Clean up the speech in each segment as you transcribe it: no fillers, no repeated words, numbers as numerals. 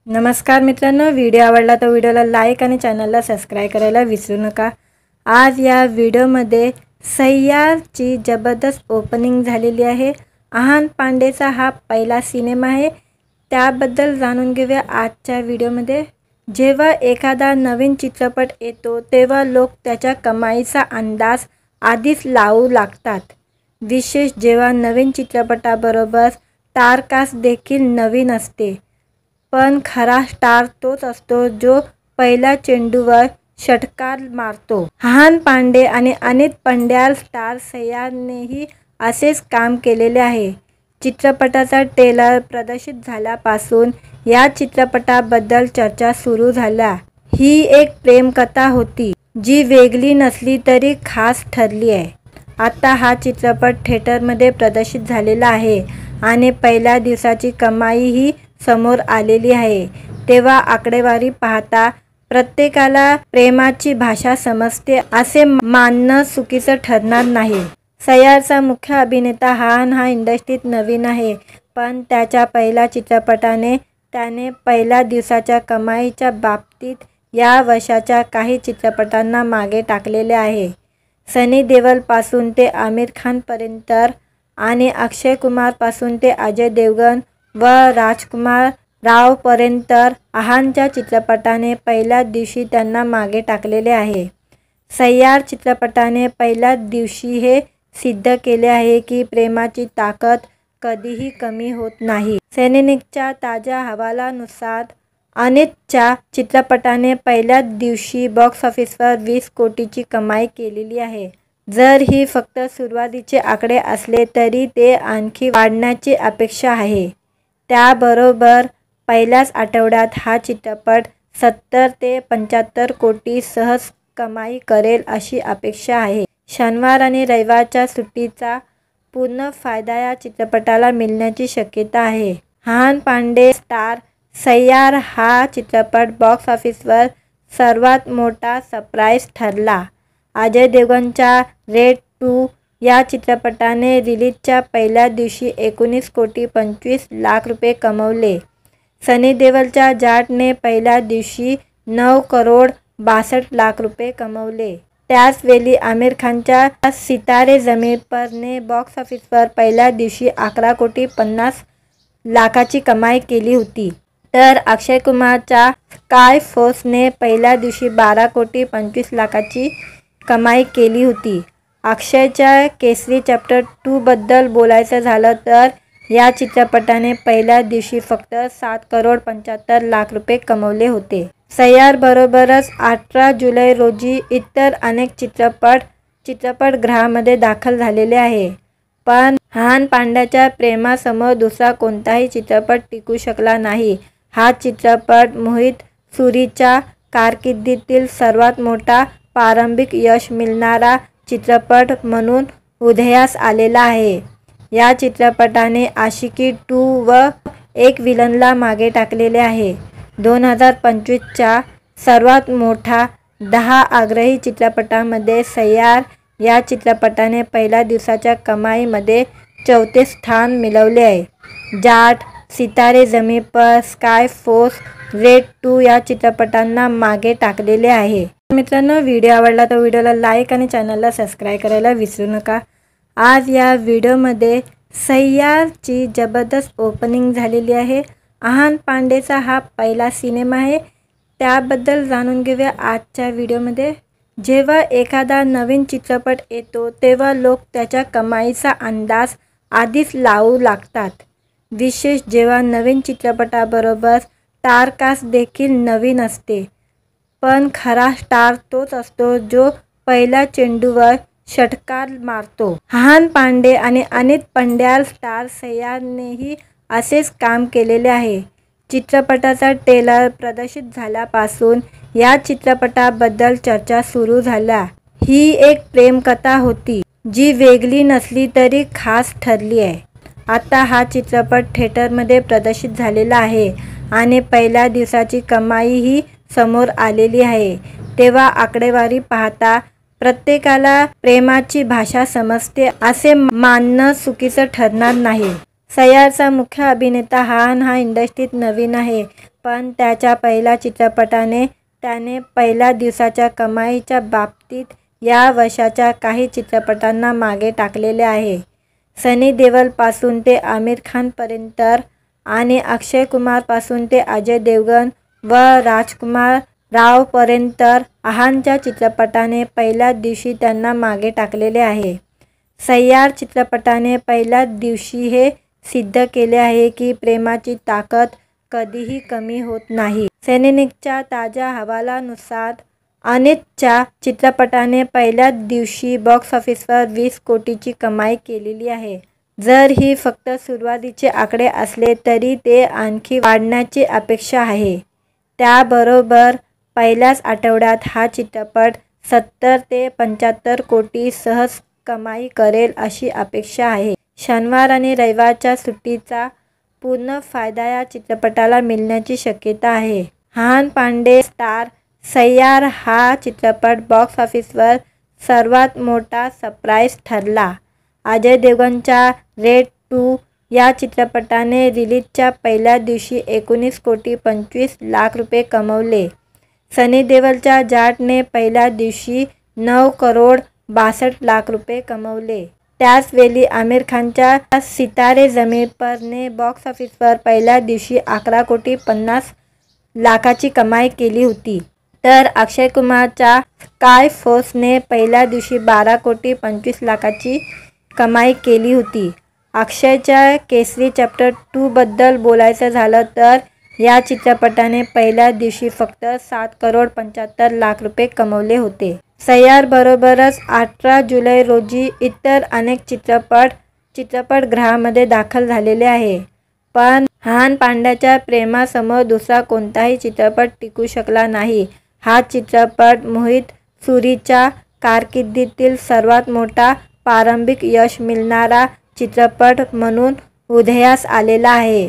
नमस्कार मित्रांनो, व्हिडिओ आवडला तर व्हिडिओला लाईक आणि चॅनलला सबस्क्राईब करायला विसरू नका। आज या व्हिडिओमध्ये सय्यारची जबरदस्त ओपनिंग झालेली आहे। आहान पांडेचा हा पहिला सिनेमा आहे, त्याबद्दल जाणून घेऊया आजच्या व्हिडिओमध्ये। जेव्हा एखादा नवीन चित्रपट येतो तेव्हा लोक त्याच्या कमाईचा अंदाज आधीच लावू लागतात, विशेष जेव्हा नवीन चित्रपटाबरोबर स्टारकास्ट देखील नवीन असते। पण खरा स्टार तोच असतो जो पहिल्या चेंडूवर षटकार मारतो। आहान पांडे आणि अनित पंड्याल स्टार सय्यारनेही असेच काम केलेले आहे। चित्रपटाचा ट्रेलर प्रदर्शित झाल्यापासून या चित्रपटाबद्दल चर्चा सुरू झाल्या। ही एक प्रेमकथा होती जी वेगळी नसली तरी खास ठरली आहे। आता हा चित्रपट थिएटरमध्ये प्रदर्शित झालेला आहे आणि पहिल्या दिवसाची कमाईही समोर आलेली आहे। तेव्हा आकडेवारी पाहता प्रत्येकाला प्रेमाची भाषा समजते असे मानणं चुकीचं ठरणार नाही। सय्यारचा मुख्य अभिनेता आहान हा इंडस्ट्रीत नवीन आहे, पण त्याच्या पहिल्या चित्रपटाने त्याने पहिल्या दिवसाच्या कमाईच्या बाबतीत या वर्षाच्या काही चित्रपटांना मागे टाकलेले आहे। सनी देओलपासून ते आमिर खानपर्यंत आणि अक्षय कुमारपासून ते अजय देवगण व राजकुमार रावपर्यंत आहानच्या चित्रपटाने पहिल्या दिवशी त्यांना मागे टाकलेले आहे। सय्यार चित्रपटाने पहिल्या दिवशी हे सिद्ध केले आहे की प्रेमाची ताकद कधीही कमी होत नाही। सैनिकच्या ताज्या अहवालानुसार अनितच्या चित्रपटाने पहिल्या दिवशी बॉक्स ऑफिसवर 20 कोटीची कमाई केलेली आहे। जर ही फक्त सुरुवातीचे आकडे असले तरी ते आणखी वाढण्याची अपेक्षा आहे। त्याबरोबर पहिल्याच आठवड्यात हा चित्रपट 70 ते 75 कोटी सहज कमाई करेल अशी अपेक्षा आहे। शनिवार आणि रविवारच्या सुट्टीचा पूर्ण फायदा या चित्रपटाला मिळण्याची शक्यता आहे। आहान पांडे स्टार सय्यार हा चित्रपट बॉक्स ऑफिसवर सर्वात मोठा सरप्राईज ठरला। अजय देवगणच्या रेड 2 या चित्रपटाने रिलीजच्या पहिल्या दिवशी 19 कोटी 25 लाख रुपये कमवले। सनी देओलच्या जाटने पहिल्या दिवशी 9 करोड 62 लाख रुपये कमवले। त्याचवेळी आमिर खानच्या सितारे जमीन परने बॉक्स ऑफिसवर पहिल्या दिवशी 11 कोटी 50 लाखाची कमाई केली होती, तर अक्षय कुमारच्या स्काय फोर्सने पहिल्या दिवशी 12 कोटी 25 लाखाची कमाई केली होती। अक्षयच्या केसरी चॅप्टर 2 बद्दल बोलायचं झालं तर या चित्रपटाने पहिल्या दिवशी फक्त 7 करोड 75 लाख रुपये कमवले होते। सय्यारबरोबरच 18 जुलै रोजी इतर अनेक चित्रपटगृहामध्ये दाखल झालेले आहे। पण आहान पांड्याच्या प्रेमासमोर दुसरा कोणताही चित्रपट टिकू शकला नाही। हा चित्रपट मोहित सुरीच्या कारकिर्दीतील सर्वात मोठा प्रारंभिक यश मिळवणारा चित्रपट म्हणून उदयास आलेला आहे। या चित्रपटाने आशिकी 2 व एक विलनला मागे टाकलेले आहे। 2025च्या सर्वात मोठ्या 10 आग्रही चित्रपटांमध्ये सय्यार या चित्रपटाने पहिल्या दिवसाच्या कमाईमध्ये 4थे स्थान मिळवले आहे। जाट, सितारे जमीन पर, स्काय फोर्स, रेड 2 या चित्रपटांना मागे टाकलेले आहे। मित्रांनो, व्हिडिओ आवडला तर व्हिडिओला लाईक आणि चॅनलला सबस्क्राईब करायला विसरू नका। आज या व्हिडिओमध्ये सय्यारची जबरदस्त ओपनिंग झालेली आहे। आहान पांडेचा हा पहिला सिनेमा आहे, त्याबद्दल जाणून घेऊया आजच्या व्हिडिओमध्ये। जेव्हा एखादा नवीन चित्रपट येतो तेव्हा लोक त्याच्या कमाईचा अंदाज आधीच लावू लागतात, विशेष जेव्हा नवीन चित्रपटाबरोबर स्टारकास्ट देखील नवीन असते। पण खरा स्टार तोच असतो जो पहिल्या चेंडूवर षटकार मारतो। आहान पांडे आणि अनित पंड्याल स्टार सय्यारनेही असेच काम केलेले आहे। चित्रपटाचा ट्रेलर प्रदर्शित झाल्यापासून या चित्रपटाबद्दल चर्चा सुरू झाल्या। ही एक प्रेमकथा होती जी वेगळी नसली तरी खास ठरली आहे। आता हा चित्रपट थिएटरमध्ये प्रदर्शित झालेला आहे आणि पहिल्या दिवसाची कमाईही समोर आलेली आहे। तेव्हा आकडेवारी पाहता प्रत्येकाला प्रेमाची भाषा समजते असे मानणं चुकीचं ठरणार नाही। सय्यारचा मुख्य अभिनेता आहान हा इंडस्ट्रीत नवीन आहे, पण त्याच्या पहिल्या चित्रपटाने त्याने पहिल्या दिवसाच्या कमाईच्या बाबतीत या वर्षाच्या काही चित्रपटांना मागे टाकलेले आहे. सनी देओलपासून ते आमिर खानपर्यंत आणि अक्षय कुमारपासून ते अजय देवगण व राजकुमार रावपर्यंत आहानच्या चित्रपटाने पहिल्या दिवशी त्यांना मागे टाकलेले आहे. सय्यार चित्रपटाने पहिल्याच दिवशी हे सिद्ध केले आहे की प्रेमाची ताकद कधीही कमी होत नाही. सीनेनिकच्या ताज्या अहवालानुसार अनितच्या चित्रपटाने पहिल्याच दिवशी बॉक्स ऑफिसवर 20 कोटीची कमाई केलेली आहे. जर ही फक्त सुरुवातीचे आकडे असले तरी ते आणखी वाढण्याची अपेक्षा आहे. त्याबरोबर पहिल्याच आठवड्यात हा चित्रपट 70 ते 75 कोटी सहज कमाई करेल अशी अपेक्षा आहे. शनिवार आणि रविवारच्या सुट्टीचा पूर्ण फायदा या चित्रपटाला मिळण्याची शक्यता आहे. आहान पांडे स्टार सय्यार हा चित्रपट बॉक्स ऑफिसवर सर्वात मोठा सरप्राईज ठरला. अजय देवगणच्या रेड 2 या चित्रपटाने रिलीजच्या पहिल्या दिवशी 19 कोटी 25 लाख रुपये कमवले. सनी देओलच्या जाटने पहिल्या दिवशी 9 करोड 62 लाख रुपये कमवले. त्याचवेळी आमिर खानच्या सितारे जमीन परने बॉक्स ऑफिसवर पहिल्या दिवशी 11 कोटी 50 लाखाची कमाई केली होती. तर अक्षय कुमारच्या स्काय फोर्सने पहिल्या दिवशी 12 कोटी 25 लाखाची कमाई केली होती. अक्षयच्या केसरी चॅप्टर 2 बद्दल बोलायचं झालं तर या चित्रपटाने पहिल्या दिवशी फक्त 7 करोड 75 लाख रुपये कमवले होते. सय्यारबरोबरच 18 जुलै रोजी इतर अनेक चित्रपटगृहामध्ये दाखल झालेले आहे. पण आहान पांड्याच्या प्रेमासमोर दुसरा कोणताही चित्रपट टिकू शकला नाही. हा चित्रपट मोहित सुरीच्या कारकिर्दीतील सर्वात मोठा प्रारंभिक यश मिळवणारा चित्रपट म्हणून उदयास आलेला आहे.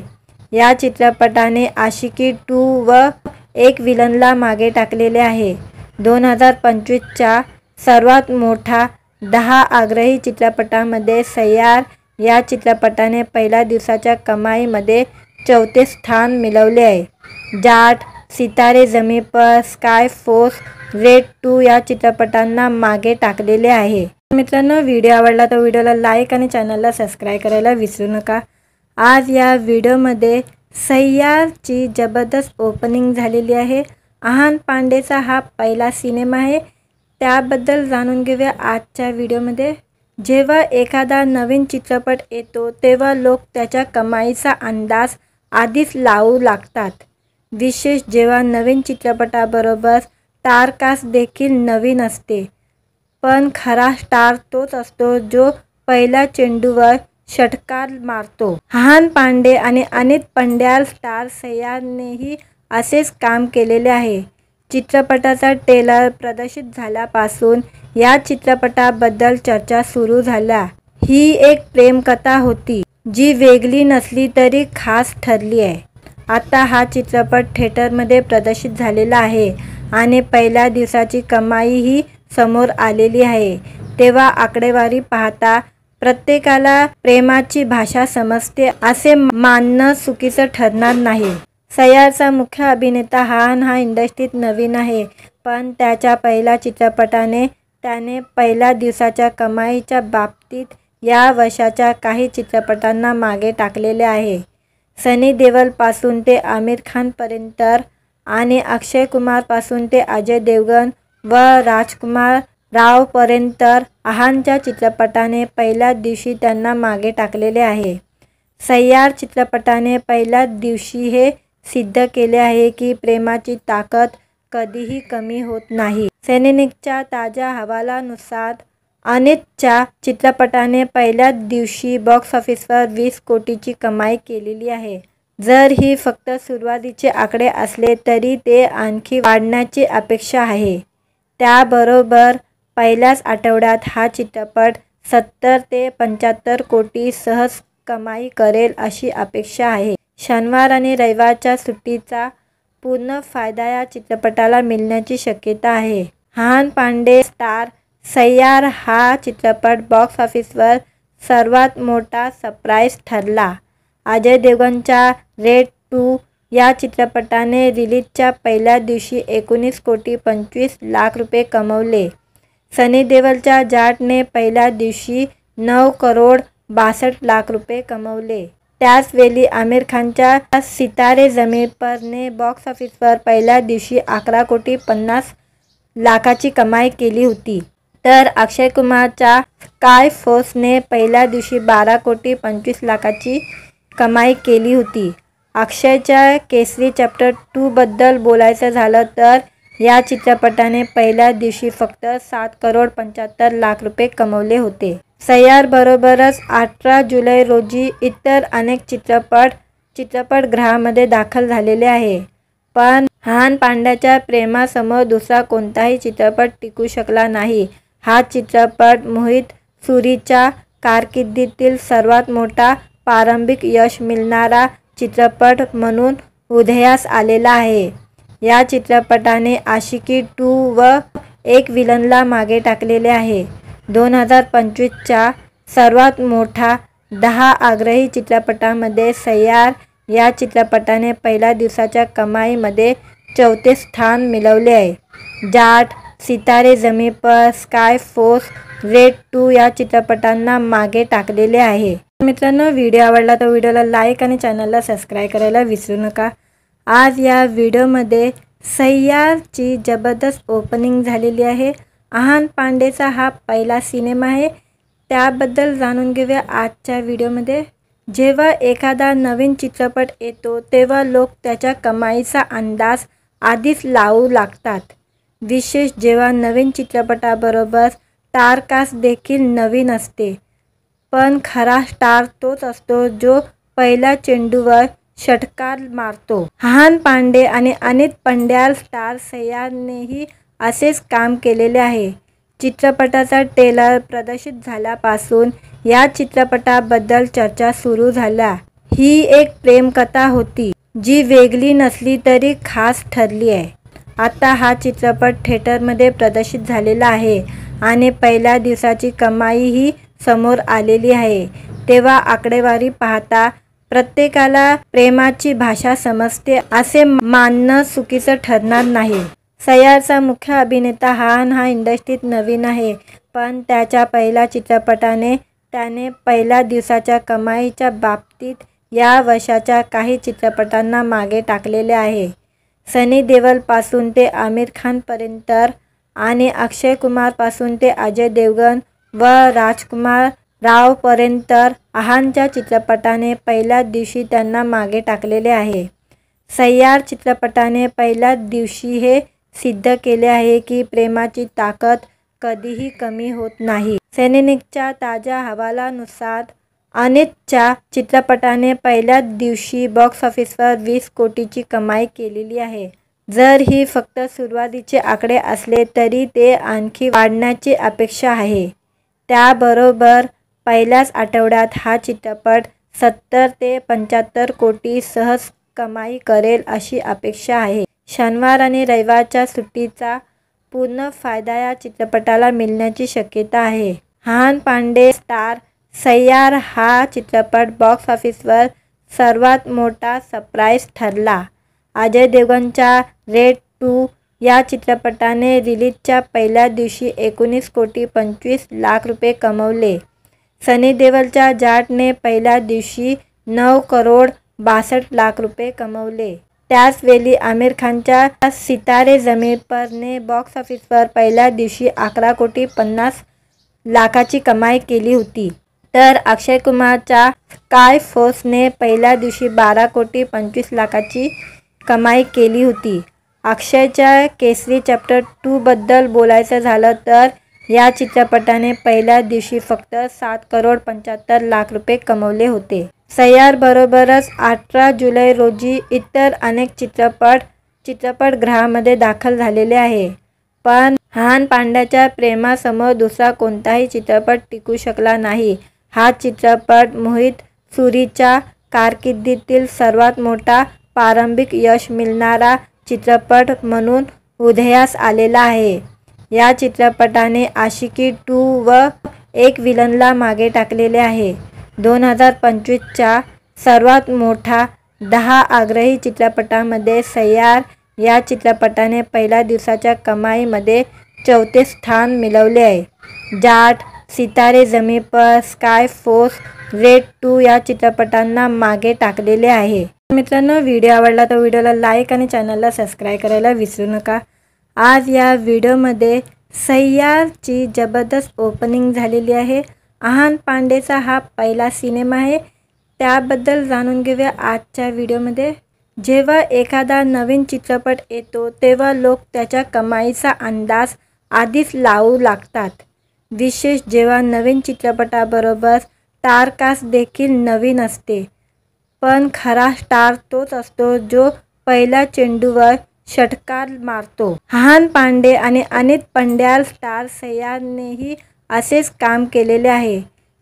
या चित्रपटाने आशिकी 2 व एक विलनला मागे टाकलेले आहे. 2025च्या सर्वात मोठ्या 10 आग्रही चित्रपटांमध्ये सय्यार या चित्रपटाने पहिल्या दिवसाच्या कमाईमध्ये 4थे स्थान मिळवले आहे. जाट, सितारे जमीन पर, स्काय फोर्स, रेड 2 या चित्रपटांना मागे टाकलेले आहे. मित्रांनो, व्हिडिओ आवडला तर व्हिडिओला लाईक आणि चॅनलला सबस्क्राईब करायला विसरू नका. आज या व्हिडिओमध्ये सय्यारची जबरदस्त ओपनिंग झालेली आहे. आहान पांडेचा हा पहिला सिनेमा आहे. त्याबद्दल जाणून घेऊया आजच्या व्हिडिओमध्ये. जेव्हा एखादा नवीन चित्रपट येतो तेव्हा लोक त्याच्या कमाईचा अंदाज आधीच लावू लागतात. विशेष जेव्हा नवीन चित्रपटाबरोबर स्टारकास्ट देखील नवीन असते. पण खरा स्टार तोच असतो जो पहिल्या चेंडूवर षटकार मारतो. आहान पांडे आणि अनित पंड्याल स्टार सय्यारनेही असेच काम केलेले आहे. चित्रपटाचा ट्रेलर प्रदर्शित झाल्यापासून या चित्रपटाबद्दल चर्चा सुरू झाल्या. ही एक प्रेमकथा होती जी वेगळी नसली तरी खास ठरली आहे. आता हा चित्रपट थिएटरमध्ये प्रदर्शित झालेला आहे आणि पहिल्या दिवसाची कमाईही समोर आलेली आहे. तेव्हा आकडेवारी पाहता प्रत्येकाला प्रेमाची भाषा समजते असे मानणं चुकीचं ठरणार नाही. सय्यारचा मुख्य अभिनेता आहान हा इंडस्ट्रीत नवीन आहे. पण त्याच्या पहिल्या चित्रपटाने त्याने पहिल्या दिवसाच्या कमाईच्या बाबतीत या वर्षाच्या काही चित्रपटांना मागे टाकलेले आहे. सनी देओलपासून ते आमिर खानपर्यंत आणि अक्षय कुमारपासून ते अजय देवगण व राजकुमार रावपर्यंत आहानच्या चित्रपटाने पहिल्याच दिवशी त्यांना मागे टाकलेले आहे. सय्यार चित्रपटाने पहिल्याच दिवशी हे सिद्ध केले आहे की प्रेमाची ताकद कधीही कमी होत नाही. सीनेनिकच्या ताज्या अहवालानुसार अनितच्या चित्रपटाने पहिल्याच दिवशी बॉक्स ऑफिसवर 20 कोटीची कमाई केलेली आहे. जर ही फक्त सुरुवातीचे आकडे असले तरी ते आणखी वाढण्याची अपेक्षा आहे. त्याबरोबर पहिल्याच आठवड्यात हा चित्रपट 70 ते 75 कोटी सहज कमाई करेल अशी अपेक्षा आहे. शनिवार आणि रविवारच्या सुट्टीचा पूर्ण फायदा या चित्रपटाला मिळण्याची शक्यता आहे. आहान पांडे स्टार सय्यार हा चित्रपट बॉक्स ऑफिसवर सर्वात मोठा सरप्राईज ठरला. अजय देवगणच्या रेड 2 या चित्रपटाने रिलीजच्या पहिल्या दिवशी 19,25,00,000 रुपये कमवले. सनी देओलच्या जाटने पहिल्या दिवशी 9,62,00,000 रुपये कमवले. त्याचवेळी आमिर खानच्या सितारे जमीन परने बॉक्स ऑफिसवर पहिल्या दिवशी 11,50,00,000ची कमाई केली होती. तर अक्षय कुमारच्या स्काय फोर्सने पहिल्या दिवशी 12,25,00,000ची कमाई केली होती. अक्षयच्या केसरी चॅप्टर 2 बद्दल बोलायचं झालं तर या चित्रपटाने पहिल्या दिवशी फक्त 7,75,00,000 रुपये कमवले होते. सय्यारबरोबरच 18 जुलै रोजी इतर अनेक चित्रपटगृहामध्ये दाखल झालेले आहे. पण हान पांड्याच्या प्रेमासमोर दुसरा कोणताही चित्रपट टिकू शकला नाही. हा चित्रपट मोहित सुरीच्या कारकिर्दीतील सर्वात मोठा प्रारंभिक यश मिळवणारा चित्रपट म्हणून उदयास आलेला आहे. या चित्रपटाने आशिकी 2 व एक विलनला मागे टाकलेले आहे. 2025च्या सर्वात मोठ्या 10 आग्रही चित्रपटांमध्ये सय्यार या चित्रपटाने पहिल्या दिवसाच्या कमाईमध्ये 4थे स्थान मिळवले आहे. जाट, सितारे जमीन पर, स्काय फोर्स, रेड 2 या चित्रपटांना मागे टाकलेले आहे. मित्रांनो, व्हिडिओ आवडला तर व्हिडिओला लाईक आणि चॅनलला सबस्क्राईब करायला विसरू नका. आज या व्हिडिओमध्ये सय्यारची जबरदस्त ओपनिंग झालेली आहे. आहान पांडेचा हा पहिला सिनेमा आहे. त्याबद्दल जाणून घेऊया आजच्या व्हिडिओमध्ये. जेव्हा एखादा नवीन चित्रपट येतो तेव्हा लोक त्याच्या कमाईचा अंदाज आधीच लावू लागतात. विशेष जेव्हा नवीन चित्रपटाबरोबर स्टारकास्ट देखील नवीन असते. पण खरा स्टार तोच असतो जो पहिल्या चेंडूवर षटकार मारतो. आहान पांडे आणि अनित पंड्याल स्टार सय्यारनेही असेच काम केलेले आहे. चित्रपटाचा ट्रेलर प्रदर्शित झाल्यापासून या चित्रपटाबद्दल चर्चा सुरू झाल्या. ही एक प्रेमकथा होती जी वेगळी नसली तरी खास ठरली आहे. आता हा चित्रपट थिएटरमध्ये प्रदर्शित झालेला आहे आणि पहिल्या दिवसाची कमाईही समोर आलेली आहे. तेव्हा आकडेवारी पाहता प्रत्येकाला प्रेमाची भाषा समजते असे मानणं चुकीचं ठरणार नाही. सय्यारचा मुख्य अभिनेता हान हा इंडस्ट्रीत नवीन आहे. पण त्याच्या पहिल्या चित्रपटाने त्याने पहिल्या दिवसाच्या कमाईच्या बाबतीत या वर्षाच्या काही चित्रपटांना मागे टाकलेले आहे. सनी देओलपासून ते आमिर खानपर्यंत आणि अक्षय कुमारपासून ते अजय देवगण व राजकुमार रावपर्यंत आहानच्या चित्रपटाने पहिल्या दिवशी त्यांना मागे टाकलेले आहे. सय्यार चित्रपटाने पहिल्या दिवशी हे सिद्ध केले आहे की प्रेमाची ताकद कधीही कमी होत नाही. सैनिकच्या ताज्या अहवालानुसार अनितच्या चित्रपटाने पहिल्या दिवशी बॉक्स ऑफिसवर 20 कोटीची कमाई केलेली आहे. जर ही फक्त सुरुवातीचे आकडे असले तरी ते आणखी वाढण्याची अपेक्षा आहे. त्याबरोबर पहिल्याच आठवड्यात हा चित्रपट 70 ते 75 कोटी सहज कमाई करेल अशी अपेक्षा आहे. शनिवार आणि रविवारच्या सुट्टीचा पूर्ण फायदा या चित्रपटाला मिळण्याची शक्यता आहे. आहान पांडे स्टार सय्यार हा चित्रपट बॉक्स ऑफिसवर सर्वात मोठा सरप्राईज ठरला. अजय देवगणच्या रेड 2 या चित्रपटाने रिलीजच्या पहिल्या दिवशी 19,25,00,000 रुपये कमवले. सनी देओलच्या जाटने पहिल्या दिवशी 9,62,00,000 रुपये कमवले. त्याचवेळी आमिर खानच्या सितारे जमीन परने बॉक्स ऑफिसवर पहिल्या दिवशी 11,50,00,000ची कमाई केली होती. तर अक्षय कुमारच्या स्काय फोर्सने पहिल्या दिवशी 12,25,00,000ची कमाई केली होती. अक्षयच्या केसरी चॅप्टर 2 बद्दल बोलायचं झालं तर या चित्रपटाने पहिल्या दिवशी फक्त 7,75,00,000 रुपये कमवले होते. सय्यारबरोबरच 18 जुलै रोजी इतर अनेक चित्रपटगृहामध्ये दाखल झालेले आहे. पण हान पांड्याच्या प्रेमासमोर दुसरा कोणताही चित्रपट टिकू शकला नाही. हा चित्रपट मोहित सुरीच्या कारकिर्दीतील सर्वात मोठा प्रारंभिक यश मिळवणारा चित्रपट म्हणून उदयास आलेला आहे. या चित्रपटाने आशिकी 2 व एक विलनला मागे टाकलेले आहे. 2025च्या सर्वात मोठ्या 10 आग्रही चित्रपटांमध्ये सय्यार या चित्रपटाने पहिल्या दिवसाच्या कमाईमध्ये 4थे स्थान मिळवले आहे. जाट, सितारे ज़मीं पर, स्काय फोर्स, रेड 2 या चित्रपटांना मागे टाकलेले आहे. मित्रांनो, व्हिडिओ आवडला तर व्हिडिओला लाईक आणि चॅनलला सबस्क्राईब करायला विसरू नका. आज या व्हिडिओमध्ये सय्यारची जबरदस्त ओपनिंग झालेली आहे. आहान पांडेचा हा पहिला सिनेमा आहे. त्याबद्दल जाणून घेऊया आजच्या व्हिडिओमध्ये. जेव्हा एखादा नवीन चित्रपट येतो तेव्हा लोक त्याच्या कमाईचा अंदाज आधीच लावू लागतात. विशेष जेव्हा नवीन चित्रपटाबरोबर स्टारकास्ट देखील नवीन असते. पण खरा स्टार तोच असतो जो पहिल्या चेंडूवर षटकार मारतो. आहान पांडे आणि अनित पंड्याल स्टार सय्यारनेही असेच काम केलेले आहे.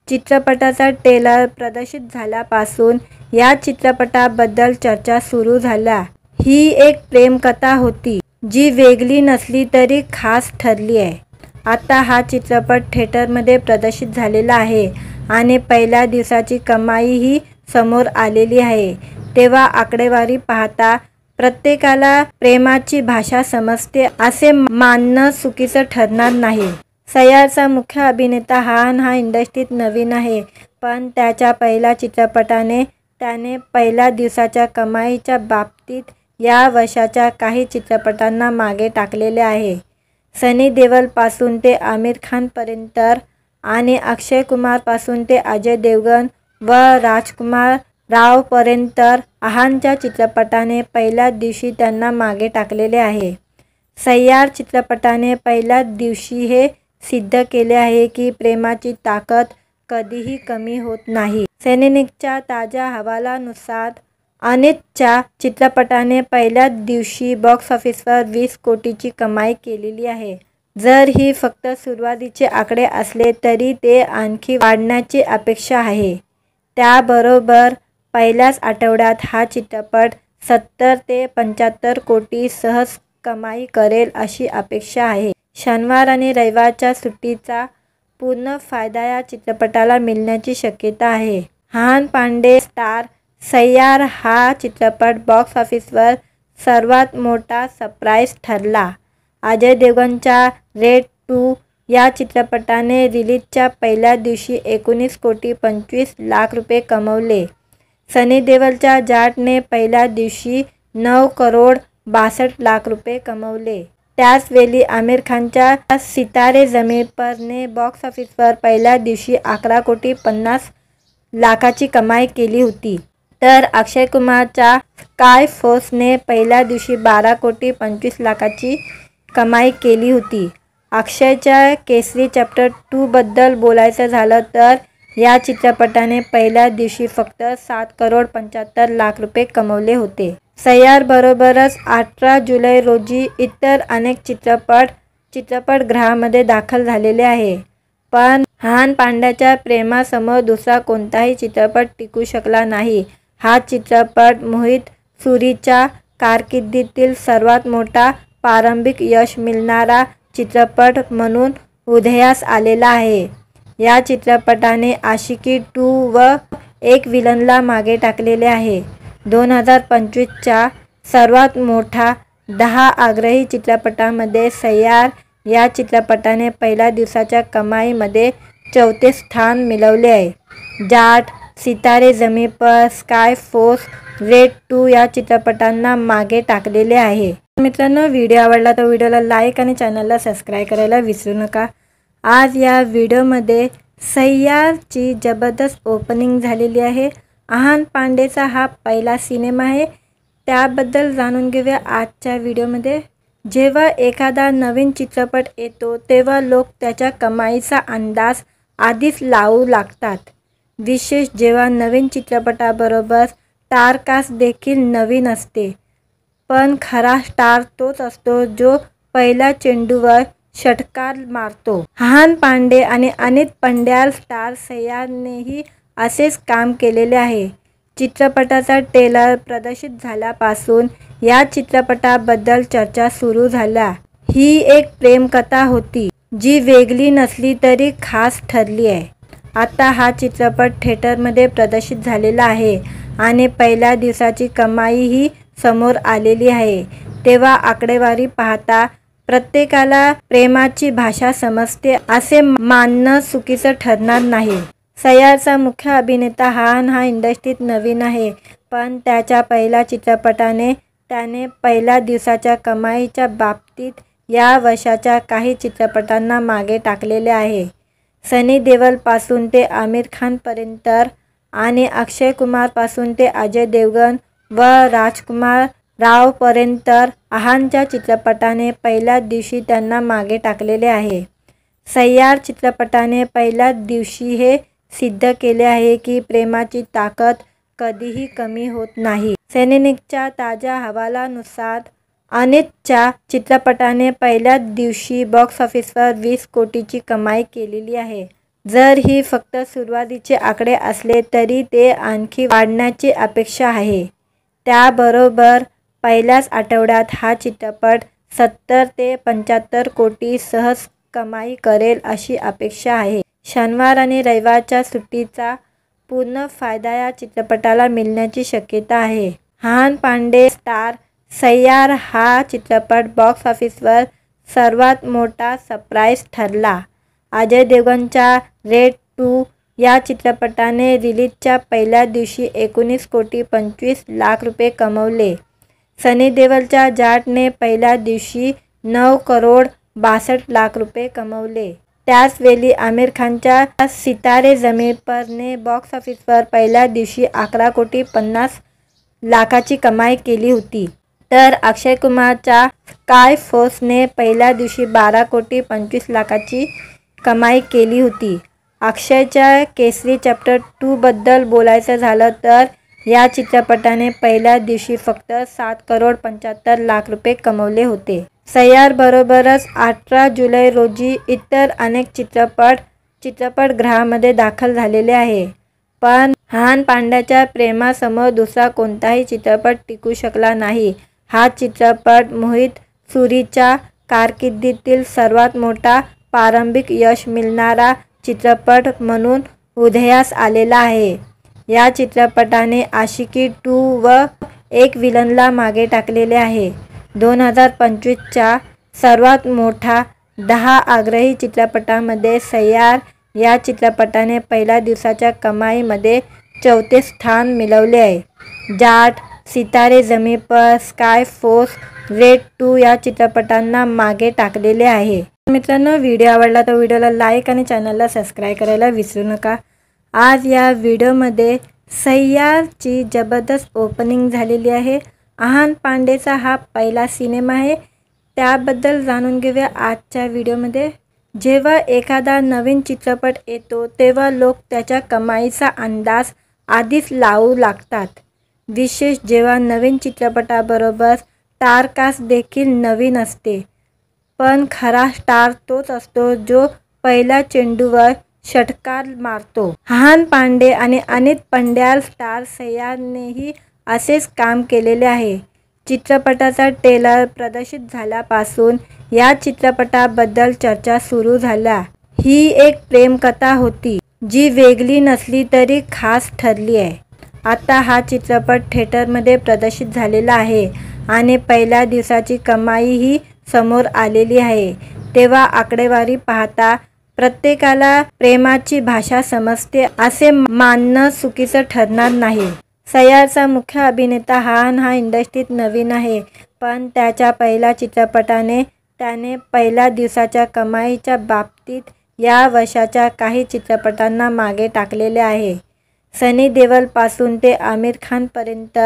चित्रपटाचा ट्रेलर प्रदर्शित झाल्यापासून या चित्रपटाबद्दल चर्चा सुरू झाल्या. ही एक प्रेमकथा होती जी वेगळी नसली तरी खास ठरली आहे. आता हा चित्रपट थिएटरमध्ये प्रदर्शित झालेला आहे आणि पहिल्या दिवसाची कमाईही समोर आलेली आहे. तेव्हा आकडेवारी पाहता प्रत्येकाला प्रेमाची भाषा समजते असे मानणं चुकीचं ठरणार नाही. सय्यारचा मुख्य अभिनेता आहान हा इंडस्ट्रीत नवीन आहे, पण त्याच्या पहिल्या चित्रपटाने त्याने पहिल्या दिवसाच्या कमाईच्या बाबतीत या वर्षाच्या काही चित्रपटांना मागे टाकलेले आहे. सनी देओलपासून ते आमिर खानपर्यंत आणि अक्षय कुमारपासून ते अजय देवगण व राजकुमार रावपर्यंत आहानच्या चित्रपटाने पहिल्या दिवशी त्यांना मागे टाकलेले आहे. सय्यार चित्रपटाने पहिल्या दिवशी हे सिद्ध केले आहे की प्रेमाची ताकद कधीही कमी होत नाही. सैनिकच्या ताज्या अहवालानुसार अनितच्या चित्रपटाने पहिल्या दिवशी बॉक्स ऑफिसवर 20 कोटीची कमाई केलेली आहे. जर ही फक्त सुरुवातीचे आकडे असले तरी ते आणखी वाढण्याची अपेक्षा आहे. त्याबरोबर पहिल्याच आठवड्यात हा चित्रपट 70 ते 75 कोटी सहज कमाई करेल अशी अपेक्षा आहे. शनिवार आणि रविवारच्या सुट्टीचा पूर्ण फायदा या चित्रपटाला मिळण्याची शक्यता आहे. आहान पांडे स्टार सय्यार हा चित्रपट बॉक्स ऑफिसवर सर्वात मोठा सरप्राईज ठरला. अजय देवगणच्या रेड 2 या चित्रपटाने रिलीजच्या पहिल्या दिवशी 19 कोटी 25 लाख रुपये कमवले. सनी देओलच्या जाटने पहिल्या दिवशी 9 करोड 62 लाख रुपये कमवले. त्याचवेळी आमिर खानच्या सितारे ज़मीं परने बॉक्स ऑफिसवर पहिल्या दिवशी 11 कोटी 50 लाखाची कमाई केली होती. तर अक्षय कुमारच्या स्काय फोर्सने पहिल्या दिवशी 12 कोटी 25 लाखाची कमाई केली होती. अक्षयच्या केसरी चॅप्टर 2 बद्दल बोलायचं झालं तर या चित्रपटाने पहिल्या दिवशी फक्त 7 करोड 75 लाख रुपये कमवले होते. सय्यारबरोबरच 18 जुलै रोजी इतर अनेक चित्रपटगृहामध्ये दाखल झालेले आहे. पण आहान पांड्याच्या प्रेमासमोर दुसरा कोणताही चित्रपट टिकू शकला नाही. हा चित्रपट मोहित सुरीच्या कारकिर्दीतील सर्वात मोठा प्रारंभिक यश मिळणारा चित्रपट म्हणून उदयास आलेला आहे. या चित्रपटाने आशिकी 2 व एक विलनला मागे टाकलेले आहे. 2025च्या सर्वात मोठा 10 आग्रही चित्रपटांमध्ये सय्यार या चित्रपटाने पहिल्या दिवसाच्या कमाईमध्ये 4थे स्थान मिळवले आहे. जाट, सितारे ज़मीं पर, स्काय फोर्स, रेड 2 या चित्रपटांना मागे टाकलेले आहे. मित्रांनो, व्हिडिओ आवडला तर व्हिडिओला लाईक आणि चॅनलला सबस्क्राईब करायला विसरू नका. आज या व्हिडिओमध्ये सय्यारची जबरदस्त ओपनिंग झालेली आहे. आहान पांडेचा हा पहिला सिनेमा आहे. त्याबद्दल जाणून घेऊया आजच्या व्हिडिओमध्ये. जेव्हा एखादा नवीन चित्रपट येतो तेव्हा लोक त्याच्या कमाईचा अंदाज आधीच लावू लागतात. विशेष जेव्हा नवीन चित्रपटाबरोबर स्टारकास्ट देखील नवीन असते. पण खरा स्टार तोच असतो जो पहिल्या चेंडूवर षटकार मारतो. आहान पांडे आणि अनित पंड्याल स्टार सय्यारनेही असेच काम केलेले आहे. चित्रपटाचा ट्रेलर प्रदर्शित झाल्यापासून या चित्रपटाबद्दल चर्चा सुरू झाल्या. ही एक प्रेमकथा होती जी वेगळी नसली तरी खास ठरली आहे. आता हा चित्रपट थिएटरमध्ये प्रदर्शित झालेला आहे आणि पहिल्या दिवसाची कमाईही समोर आलेली आहे, तेव्हा आकडेवारी पाहता प्रत्येकाला प्रेमाची भाषा समजते असे मानणं चुकीचं ठरणार नाही. सय्यारचा मुख्य अभिनेता हा इंडस्ट्रीत नवीन आहे, पण त्याच्या पहिल्या चित्रपटाने त्याने पहिल्या दिवसाच्या कमाईच्या बाबतीत या वर्षाच्या काही चित्रपटांना मागे टाकलेले आहे. सनी देओलपासून ते आमिर खानपर्यंत आणि अक्षय कुमारपासून ते अजय देवगण व राजकुमार रावपर्यंत आहानच्या चित्रपटाने पहिल्या दिवशी त्यांना मागे टाकलेले आहे. सय्यार चित्रपटाने पहिल्या दिवशी हे सिद्ध केले आहे की प्रेमाची ताकद कधीही कमी होत नाही. सीनेनिकच्या ताज्या अहवालानुसार अनितच्या चित्रपटाने पहिल्या दिवशी बॉक्स ऑफिसवर 20 कोटीची कमाई केलेली आहे. जर ही फक्त सुरुवातीचे आकडे असले तरी ते आणखी वाढण्याची अपेक्षा आहे. त्याबरोबर पहिल्याच आठवड्यात हा चित्रपट 70 ते 75 कोटी सहज कमाई करेल अशी अपेक्षा आहे. शनिवार आणि रविवारच्या सुट्टीचा पूर्ण फायदा या चित्रपटाला मिळण्याची शक्यता आहे. आहान पांडे स्टार सय्यार हा चित्रपट बॉक्स ऑफिसवर सर्वात मोठा सरप्राईज ठरला. अजय देवगणच्या रेड 2 या चित्रपटाने रिलीजच्या पहिल्या दिवशी 19 कोटी 25 लाख रुपये कमवले. सनी देओलच्या जाटने पहिल्या दिवशी 9 करोड 62 लाख रुपये कमवले. त्याचवेळी आमिर खानच्या सितारे जमीन परने बॉक्स ऑफिसवर पहिल्या दिवशी 11 कोटी 50 लाखाची कमाई केली होती, तर अक्षय कुमारच्या स्काय फोर्सने पहिल्या दिवशी 12 कोटी 25 लाखाची कमाई केली होती. अक्षयच्या केसरी चॅप्टर 2 बद्दल बोलायचं झालं तर या चित्रपटाने पहिल्या दिवशी फक्त 7 करोड 75 लाख रुपये कमवले होते. सय्यारबरोबरच 18 जुलै रोजी इतर अनेक चित्रपटगृहामध्ये दाखल झालेले आहे. पण आहान पांड्याच्या प्रेमासमोर दुसरा कोणताही चित्रपट टिकू शकला नाही. हा चित्रपट मोहित सुरीच्या कारकिर्दीतील सर्वात मोठा प्रारंभिक यश मिळवणारा चित्रपट म्हणून उदयास आलेला आहे. या चित्रपटाने आशिकी 2 व एक विलनला मागे टाकलेले आहे. 2025च्या सर्वात मोठ्या 10 आग्रही चित्रपटांमध्ये सय्यार या चित्रपटाने पहिल्या दिवसाच्या कमाईमध्ये 4थे स्थान मिळवले आहे. जाट, सितारे जमीन पर, स्काय फोर्स, रेड 2 या चित्रपटांना मागे टाकलेले आहे. मित्रांनो, व्हिडिओ आवडला तर व्हिडिओला लाईक आणि चॅनलला सबस्क्राईब करायला विसरू नका. आज या व्हिडिओमध्ये सय्यारची जबरदस्त ओपनिंग झालेली आहे. आहान पांडेचा हा पहिला सिनेमा आहे, त्याबद्दल जाणून घेऊया आजच्या व्हिडिओमध्ये. जेव्हा एखादा नवीन चित्रपट येतो तेव्हा लोक त्याच्या कमाईचा अंदाज आधीच लावू लागतात. विशेष जेव्हा नवीन चित्रपटाबरोबर स्टारकास्ट देखील नवीन असते. पण खरा स्टार तोच असतो जो पहिल्या चेंडूवर षटकार मारतो. आहान पांडे आणि अनित पंड्याल स्टार सय्यारनेही असेच काम केलेले आहे. चित्रपटाचा ट्रेलर प्रदर्शित झाल्यापासून या चित्रपटाबद्दल चर्चा सुरू झाल्या. ही एक प्रेमकथा होती जी वेगळी नसली तरी खास ठरली आहे. आता हा चित्रपट थिएटरमध्ये प्रदर्शित झालेला आहे आणि पहिल्या दिवसाची कमाईही समोर आलेली आहे, तेव्हा आकडेवारी पाहता प्रत्येकाला प्रेमाची भाषा समजते असे मानणं चुकीचं ठरणार नाही. सय्यारचा मुख्य अभिनेता हा इंडस्ट्रीत नवीन आहे, पण त्याच्या पहिल्या चित्रपटाने त्याने पहिल्या दिवसाच्या कमाईच्या बाबतीत या वर्षाच्या काही चित्रपटांना मागे टाकलेले आहे. सनी देओलपासून ते आमिर खानपर्यंत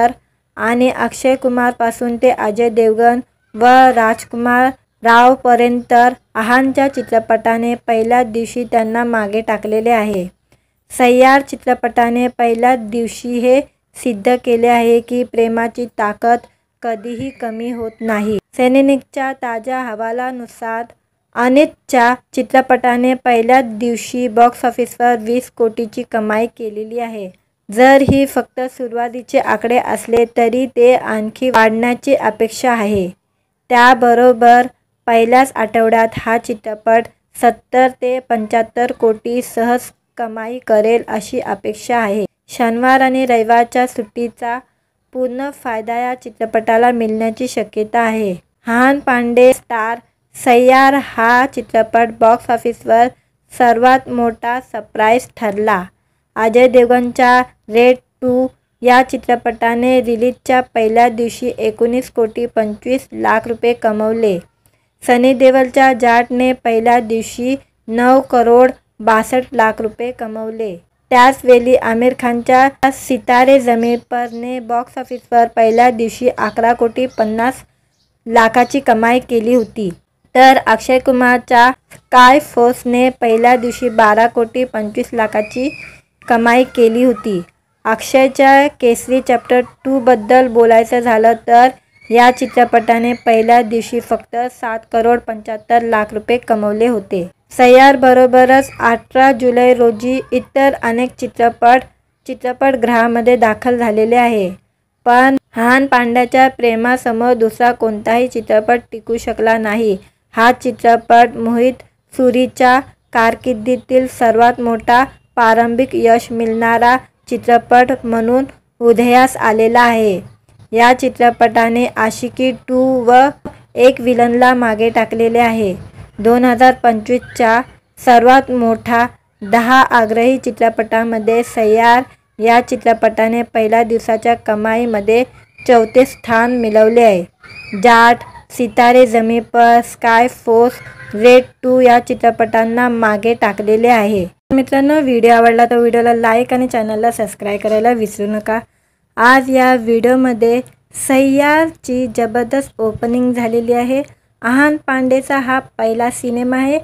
आणि अक्षय कुमारपासून ते अजय देवगण व राजकुमार रावपर्यंत आहानच्या चित्रपटाने पहिल्या दिवशी त्यांना मागे टाकलेले आहे. सय्यार चित्रपटाने पहिल्या दिवशी हे सिद्ध केले आहे की प्रेमाची ताकद कधीही कमी होत नाही. सीनेनिकच्या ताज्या अहवालानुसार अनितच्या चित्रपटाने पहिल्या दिवशी बॉक्स ऑफिसवर 20 कोटीची कमाई केलेली आहे. जर ही फक्त सुरुवातीचे आकडे असले तरी ते आणखी वाढण्याची अपेक्षा आहे. त्याबरोबर पहिल्याच आठवड्यात हा चित्रपट 70 ते 75 कोटी सहज कमाई करेल अशी अपेक्षा आहे. शनिवार आणि रविवारच्या सुट्टीचा पूर्ण फायदा या चित्रपटाला मिळण्याची शक्यता आहे. अहान पांडे स्टार सय्यार हा चित्रपट बॉक्स ऑफिसवर सर्वात मोठा सरप्राईज ठरला. अजय देवगणच्या रेड 2 या चित्रपटाने रिलीजच्या पहिल्या दिवशी 19,25,00,000 रुपये कमवले. सनी देओलच्या जाटने पहिल्या दिवशी 9,62,00,000 रुपये कमवले. त्याचवेळी आमिर खानच्या सितारे जमीन परने बॉक्स ऑफिसवर पहिल्या दिवशी 11,50,00,000ची कमाई केली होती. तर अक्षय कुमारच्या स्काय फोर्सने पहिल्या दिवशी 12,25,00,000ची कमाई केली होती. अक्षयच्या केसरी चॅप्टर 2 बद्दल बोलायचं झालं तर या चित्रपटाने पहिल्या दिवशी फक्त 7,75,00,000 रुपये कमवले होते. सय्यारबरोबरच 18 जुलै रोजी इतर अनेक चित्रपटगृहामध्ये दाखल झालेले आहे. पण अहान पांड्याच्या प्रेमासमोर दुसरा कोणताही चित्रपट टिकू शकला नाही. हा चित्रपट मोहित सुरीच्या कारकिर्दीतील सर्वात मोठा प्रारंभिक यश मिळवणारा चित्रपट म्हणून उदयास आलेला आहे. या चित्रपटाने आशिकी 2 व एक विलनला मागे टाकलेले आहे. 2025च्या सर्वात मोठ्या 10 आग्रही चित्रपटांमध्ये सय्यार या चित्रपटाने पहिल्या दिवसाच्या कमाईमध्ये 4थे स्थान मिळवले आहे. जाट, सितारे जमीन पर, स्काय फोर्स, रेड 2 या चित्रपटांना मागे टाकलेले आहे. मित्रांनो, व्हिडिओ आवडला तर व्हिडिओला लाईक आणि चॅनलला सबस्क्राईब करायला विसरू नका. आज या व्हिडिओमध्ये सय्यारची जबरदस्त ओपनिंग झालेली आहे. अहान पांडेचा हा पहिला सिनेमा आहे.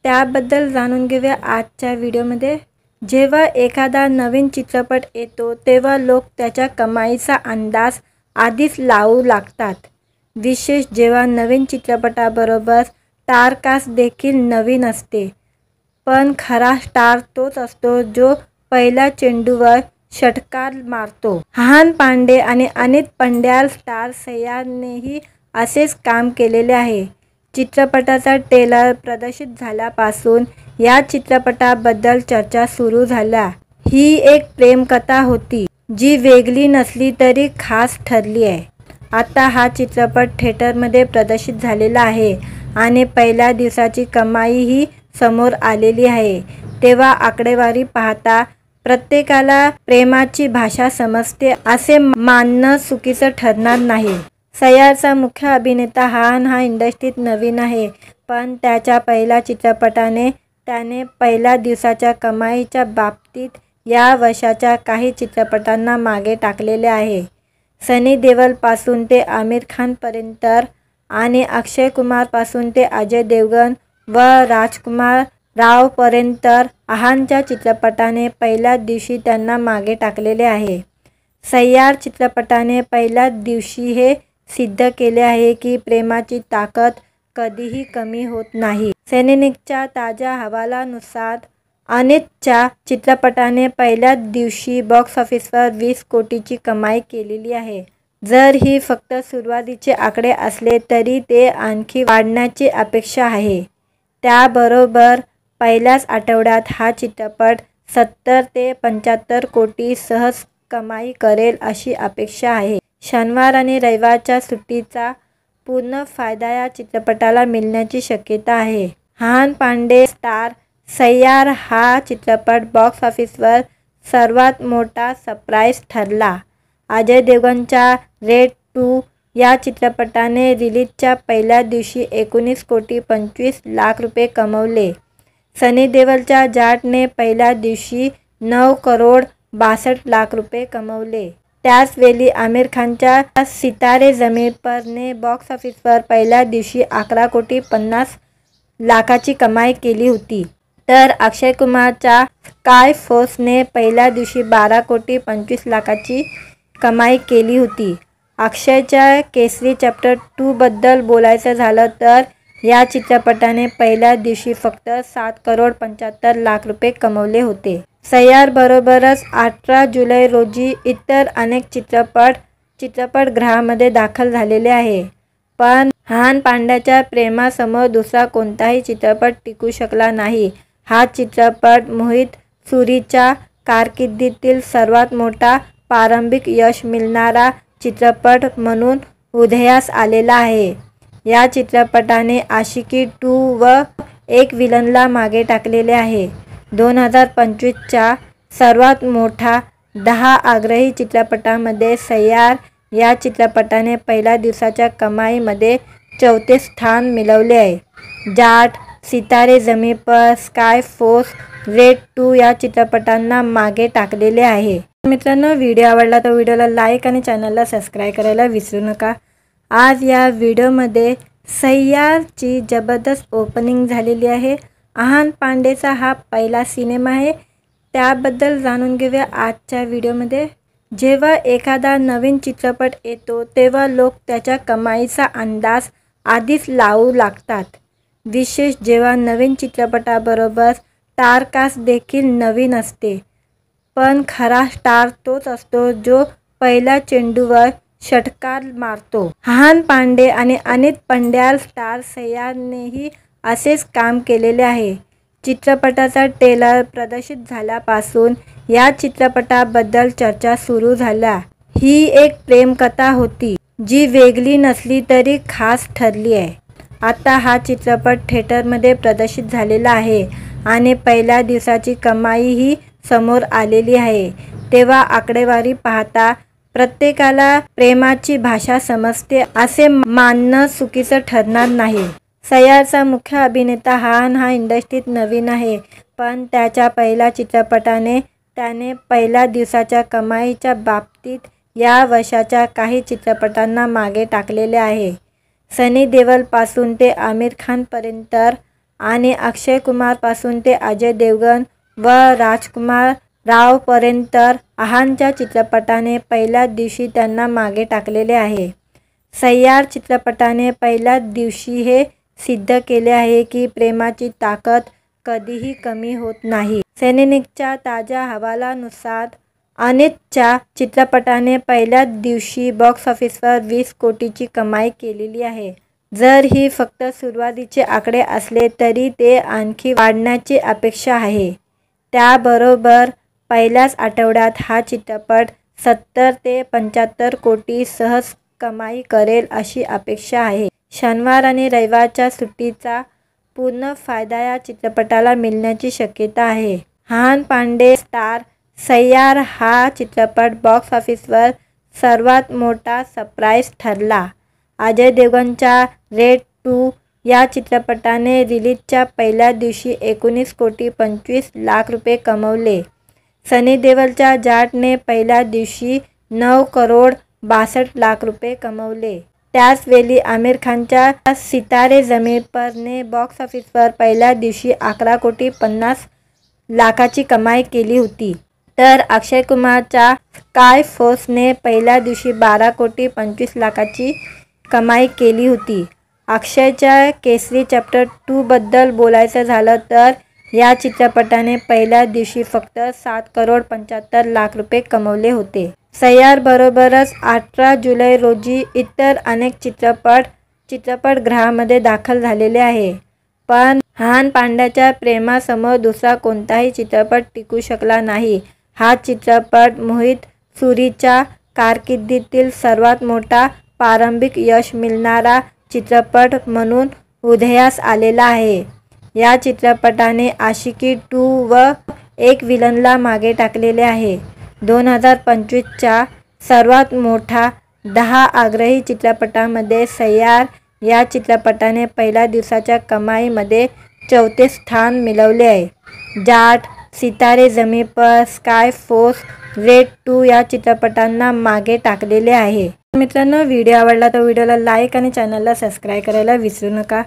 त्याबद्दल जाणून घेऊया आजच्या व्हिडिओमध्ये. जेव्हा एखादा नवीन चित्रपट येतो तेव्हा लोक त्याच्या कमाईचा अंदाज आधीच लावू लागतात. विशेष जेव्हा नवीन चित्रपटाबरोबर स्टारकास्ट देखील नवीन असते. पण खरा स्टार तोच असतो जो पहिल्या चेंडूवर षटकार मारतो. अहान पांडे आणि अनित पंड्याल स्टार सय्यारनेही असेच काम केलेले आहे. चित्रपटाचा ट्रेलर प्रदर्शित झाल्यापासून या चित्रपटाबद्दल चर्चा सुरू झाल्या. ही एक प्रेमकथा होती जी वेगळी नसली तरी खास ठरली आहे. आता हा चित्रपट थिएटरमध्ये प्रदर्शित झालेला आहे आणि पहिल्या दिवसाची कमाईही समोर आलेली आहे. तेव्हा आकडेवारी पाहता प्रत्येकाला प्रेमाची भाषा समजते असे मानणं चुकीचं ठरणार नाही. सय्यारचा मुख्य अभिनेता अहान हा इंडस्ट्रीत नवीन आहे. पण त्याच्या पहिल्या चित्रपटाने त्याने पहिल्या दिवसाच्या कमाईच्या बाबतीत या वर्षाच्या काही चित्रपटांना मागे टाकलेले आहे. सनी देओलपासून ते आमिर खानपर्यंत आणि अक्षय कुमारपासून ते अजय देवगण व राजकुमार रावपर्यंत अहानच्या चित्रपटाने पहिल्या दिवशी त्यांना मागे टाकलेले आहे. सय्यार चित्रपटाने पहिल्या दिवशी हे सिद्ध केले आहे की प्रेमाची ताकद कधीही कमी होत नाही. सेनेनिकच्या ताज्या अहवालानुसार अनितच्या चित्रपटाने पहिल्या दिवशी बॉक्स ऑफिसवर 20 कोटीची कमाई केलेली आहे. जर ही फक्त सुरुवातीचे आकडे असले तरी ते आणखी वाढण्याची अपेक्षा आहे. त्याबरोबर पहिल्याच आठवड्यात हा चित्रपट 70 ते 75 कोटी सहज कमाई करेल अशी अपेक्षा आहे. शनिवार आणि रविवारच्या सुट्टीचा पूर्ण फायदा या चित्रपटाला मिळण्याची शक्यता आहे. अहान पांडे स्टार सय्यार हा चित्रपट बॉक्स ऑफिसवर सर्वात मोठा सरप्राईज ठरला. अजय देवगणच्या रेड 2 या चित्रपटाने रिलीजच्या पहिल्या दिवशी 19,25,00,000 रुपये कमवले. सनी देओलच्या जाटने पहिल्या दिवशी 9,62,00,000 रुपये कमवले. त्याचवेळी आमिर खानच्या सितारे जमीन परने बॉक्स ऑफिसवर पहिल्या दिवशी 11,50,00,000ची कमाई केली होती. तर अक्षय कुमारच्या स्काय फोर्सने पहिल्या दिवशी 12,25,00,000ची कमाई केली होती. अक्षयच्या केसरी चॅप्टर 2 बद्दल बोलायचं झालं तर या चित्रपटाने पहिल्या दिवशी फक्त 7,75,00,000 रुपये कमवले होते. सय्यारबरोबरच 18 जुलै रोजी इतर अनेक चित्रपटगृहामध्ये दाखल झालेले आहे. पण अहान पांड्याच्या प्रेमासमोर दुसरा कोणताही चित्रपट टिकू शकला नाही. हा चित्रपट मोहित सुरीच्या कारकिर्दीतील सर्वात मोठा प्रारंभिक यश मिळणारा चित्रपट म्हणून उदयास आलेला आहे। या चित्रपटाने आशिकी 2 व एक विलनला मागे टाकलेले आहे। 2025च्या सर्वात मोठा 10 आग्रही चित्रपटांमध्ये सैयार या चित्रपटाने पहिल्या दिवसाच्या कमाईमध्ये 4थे स्थान मिळवले आहे। जाट, सितारे ज़मीं पर, स्काय फोर्स, रेड 2 या चित्रपटांना मागे टाकलेले आहे। मित्रांनो, व्हिडिओ आवडला तर व्हिडिओला लाईक आणि चॅनलला सबस्क्राईब करायला विसरू नका। आज या व्हिडिओमध्ये सैयारची जबरदस्त ओपनिंग झालेली आहे। आहान पांडेचा हा पहिला सिनेमा आहे, त्याबद्दल जाणून घेऊया आजच्या व्हिडिओमध्ये। जेव्हा एखादा नवीन चित्रपट येतो तेव्हा लोक त्याच्या कमाईचा अंदाज आधीच लावू लागतात, विशेष जेव्हा नवीन चित्रपटाबरोबर स्टारकास्ट देखील नवीन असते। पण खरा स्टार तोच असतो जो पहिल्या चेंडूवर षटकार मारतो। आहान पांडे आणि अनित पंड्याल स्टार सैयारनेही असेच काम केलेले आहे। चित्रपटाचा ट्रेलर प्रदर्शित झाल्यापासून या चित्रपटाबद्दल चर्चा सुरू झाल्या। ही एक प्रेमकथा होती जी वेगळी नसली तरी खास ठरली आहे। आता हा चित्रपट थिएटरमध्ये प्रदर्शित झालेला आहे आणि पहिल्या दिवसाची कमाईही समोर आलेली आहे। तेव्हा आकडेवारी पाहता प्रत्येकाला प्रेमाची भाषा समजते असे मानणं चुकीचं ठरणार नाही। सैयारचा मुख्य अभिनेता आहान हा इंडस्ट्रीत नवीन आहे, पण त्याच्या पहिल्या चित्रपटाने त्याने पहिल्या दिवसाच्या कमाईच्या बाबतीत या वर्षाच्या काही चित्रपटांना मागे टाकलेले आहे। सनी देओलपासून ते आमिर खानपर्यंत आणि अक्षय कुमारपासून ते अजय देवगण व राजकुमार रावपर्यंत आहानच्या चित्रपटाने पहिल्या दिवशी त्यांना मागे टाकलेले आहे। सैयार चित्रपटाने पहिल्या दिवशी हे सिद्ध केले आहे की प्रेमाची ताकद कधीही कमी होत नाही। सैनिकच्या ताज्या अहवालानुसार अनितच्या चित्रपटाने पहिल्या दिवशी बॉक्स ऑफिसवर 20 कोटीची कमाई केलेली आहे। जर ही फक्त सुरुवातीचे आकडे असले तरी ते आणखी वाढण्याची अपेक्षा आहे। त्याबरोबर पहिल्याच आठवड्यात हा चित्रपट 70 ते 75 कोटी सहज कमाई करेल अशी अपेक्षा आहे। शनिवार आणि रविवारच्या सुट्टीचा पूर्ण फायदा या चित्रपटाला मिळण्याची शक्यता आहे। आहान पांडे स्टार सैयार हा चित्रपट बॉक्स ऑफिसवर सर्वात मोठा सरप्राईज ठरला। अजय देवगणच्या रेड 2 या चित्रपटाने रिलीजच्या पहिल्या दिवशी 19 कोटी 25 लाख रुपये कमवले। सनी देओलच्या जाटने पहिल्या दिवशी 9 करोड 62 लाख रुपये कमवले। त्याचवेळी आमिर खानच्या सितारे ज़मीं पर ने बॉक्स ऑफिसवर पहिल्या दिवशी 11 कोटी 50 लाखाची कमाई केली होती, तर अक्षय कुमारच्या स्काय फोर्सने पहिल्या दिवशी 12 कोटी 25 लाखाची कमाई केली होती। अक्षयच्या केसरी चॅप्टर 2 बद्दल बोलायचं झालं तर या चित्रपटाने पहिल्या दिवशी फक्त 7 करोड 75 लाख रुपये कमवले होते। सैयारबरोबरच 18 जुलै रोजी इतर अनेक चित्रपटगृहामध्ये दाखल झालेले आहे। पण आहान पांड्याच्या प्रेमासमोर दुसरा कोणताही चित्रपट टिकू शकला नाही। हा चित्रपट मोहित सुरीच्या कारकिर्दीतील सर्वात मोठा प्रारंभिक यश मिळणारा चित्रपट म्हणून उदयास आलेला आहे। या चित्रपटाने आशिकी 2 व एक विलनला मागे टाकलेले आहे। 2025च्या सर्वात मोठा 10 आग्रही चित्रपटांमध्ये सैयार या चित्रपटाने पहिल्या दिवसाच्या कमाईमध्ये 4थे स्थान मिळवले आहे। जाट, सितारे ज़मीं पर, स्काय फोर्स, रेड 2 या चित्रपटांना मागे टाकलेले आहे। मित्रांनो, व्हिडिओ आवडला तर व्हिडिओला लाईक आणि चॅनलला सबस्क्राईब करायला विसरू नका।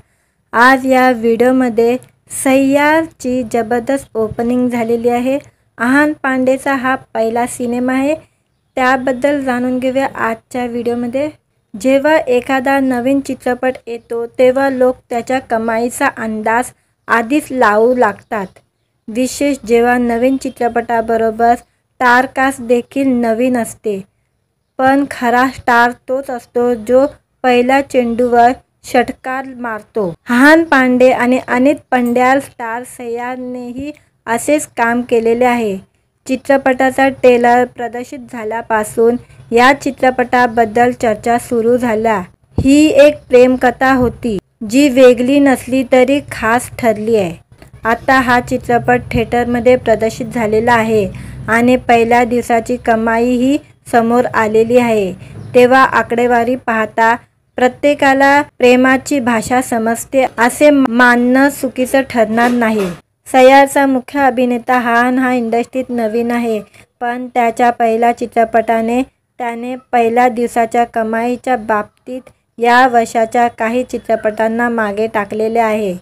आज या व्हिडिओमध्ये सैयारची जबरदस्त ओपनिंग झालेली आहे। आहान पांडेचा हा पहिला सिनेमा आहे, त्याबद्दल जाणून घेऊया आजच्या व्हिडिओमध्ये। जेव्हा एखादा नवीन चित्रपट येतो तेव्हा लोक त्याच्या कमाईचा अंदाज आधीच लावू लागतात, विशेष जेव्हा नवीन चित्रपटाबरोबर स्टारकास्ट देखील नवीन असते। पण खरा स्टार तोच असतो जो पहिल्या चेंडूवर षटकार मारतो। आहान पांडे आणि अनित पंड्याल स्टार सैयारनेही असेच काम केलेले आहे। चित्रपटाचा ट्रेलर प्रदर्शित झाल्यापासून या चित्रपटाबद्दल चर्चा सुरू झाल्या। ही एक प्रेमकथा होती जी वेगळी नसली तरी खास ठरली आहे। आता हा चित्रपट थिएटरमध्ये प्रदर्शित झालेला आहे आणि पहिल्या दिवसाची कमाईही समोर आलेली आहे। तेव्हा आकडेवारी पाहता प्रत्येकाला प्रेमाची भाषा समजते असे मानणं चुकीचं ठरणार नाही। सय्यारचा मुख्य अभिनेता हा इंडस्ट्रीत नवीन आहे, पण त्याच्या पहिल्या चित्रपटाने त्याने पहिल्या दिवसाच्या कमाईच्या बाबतीत या वर्षाच्या काही चित्रपटांना मागे टाकलेले आहे।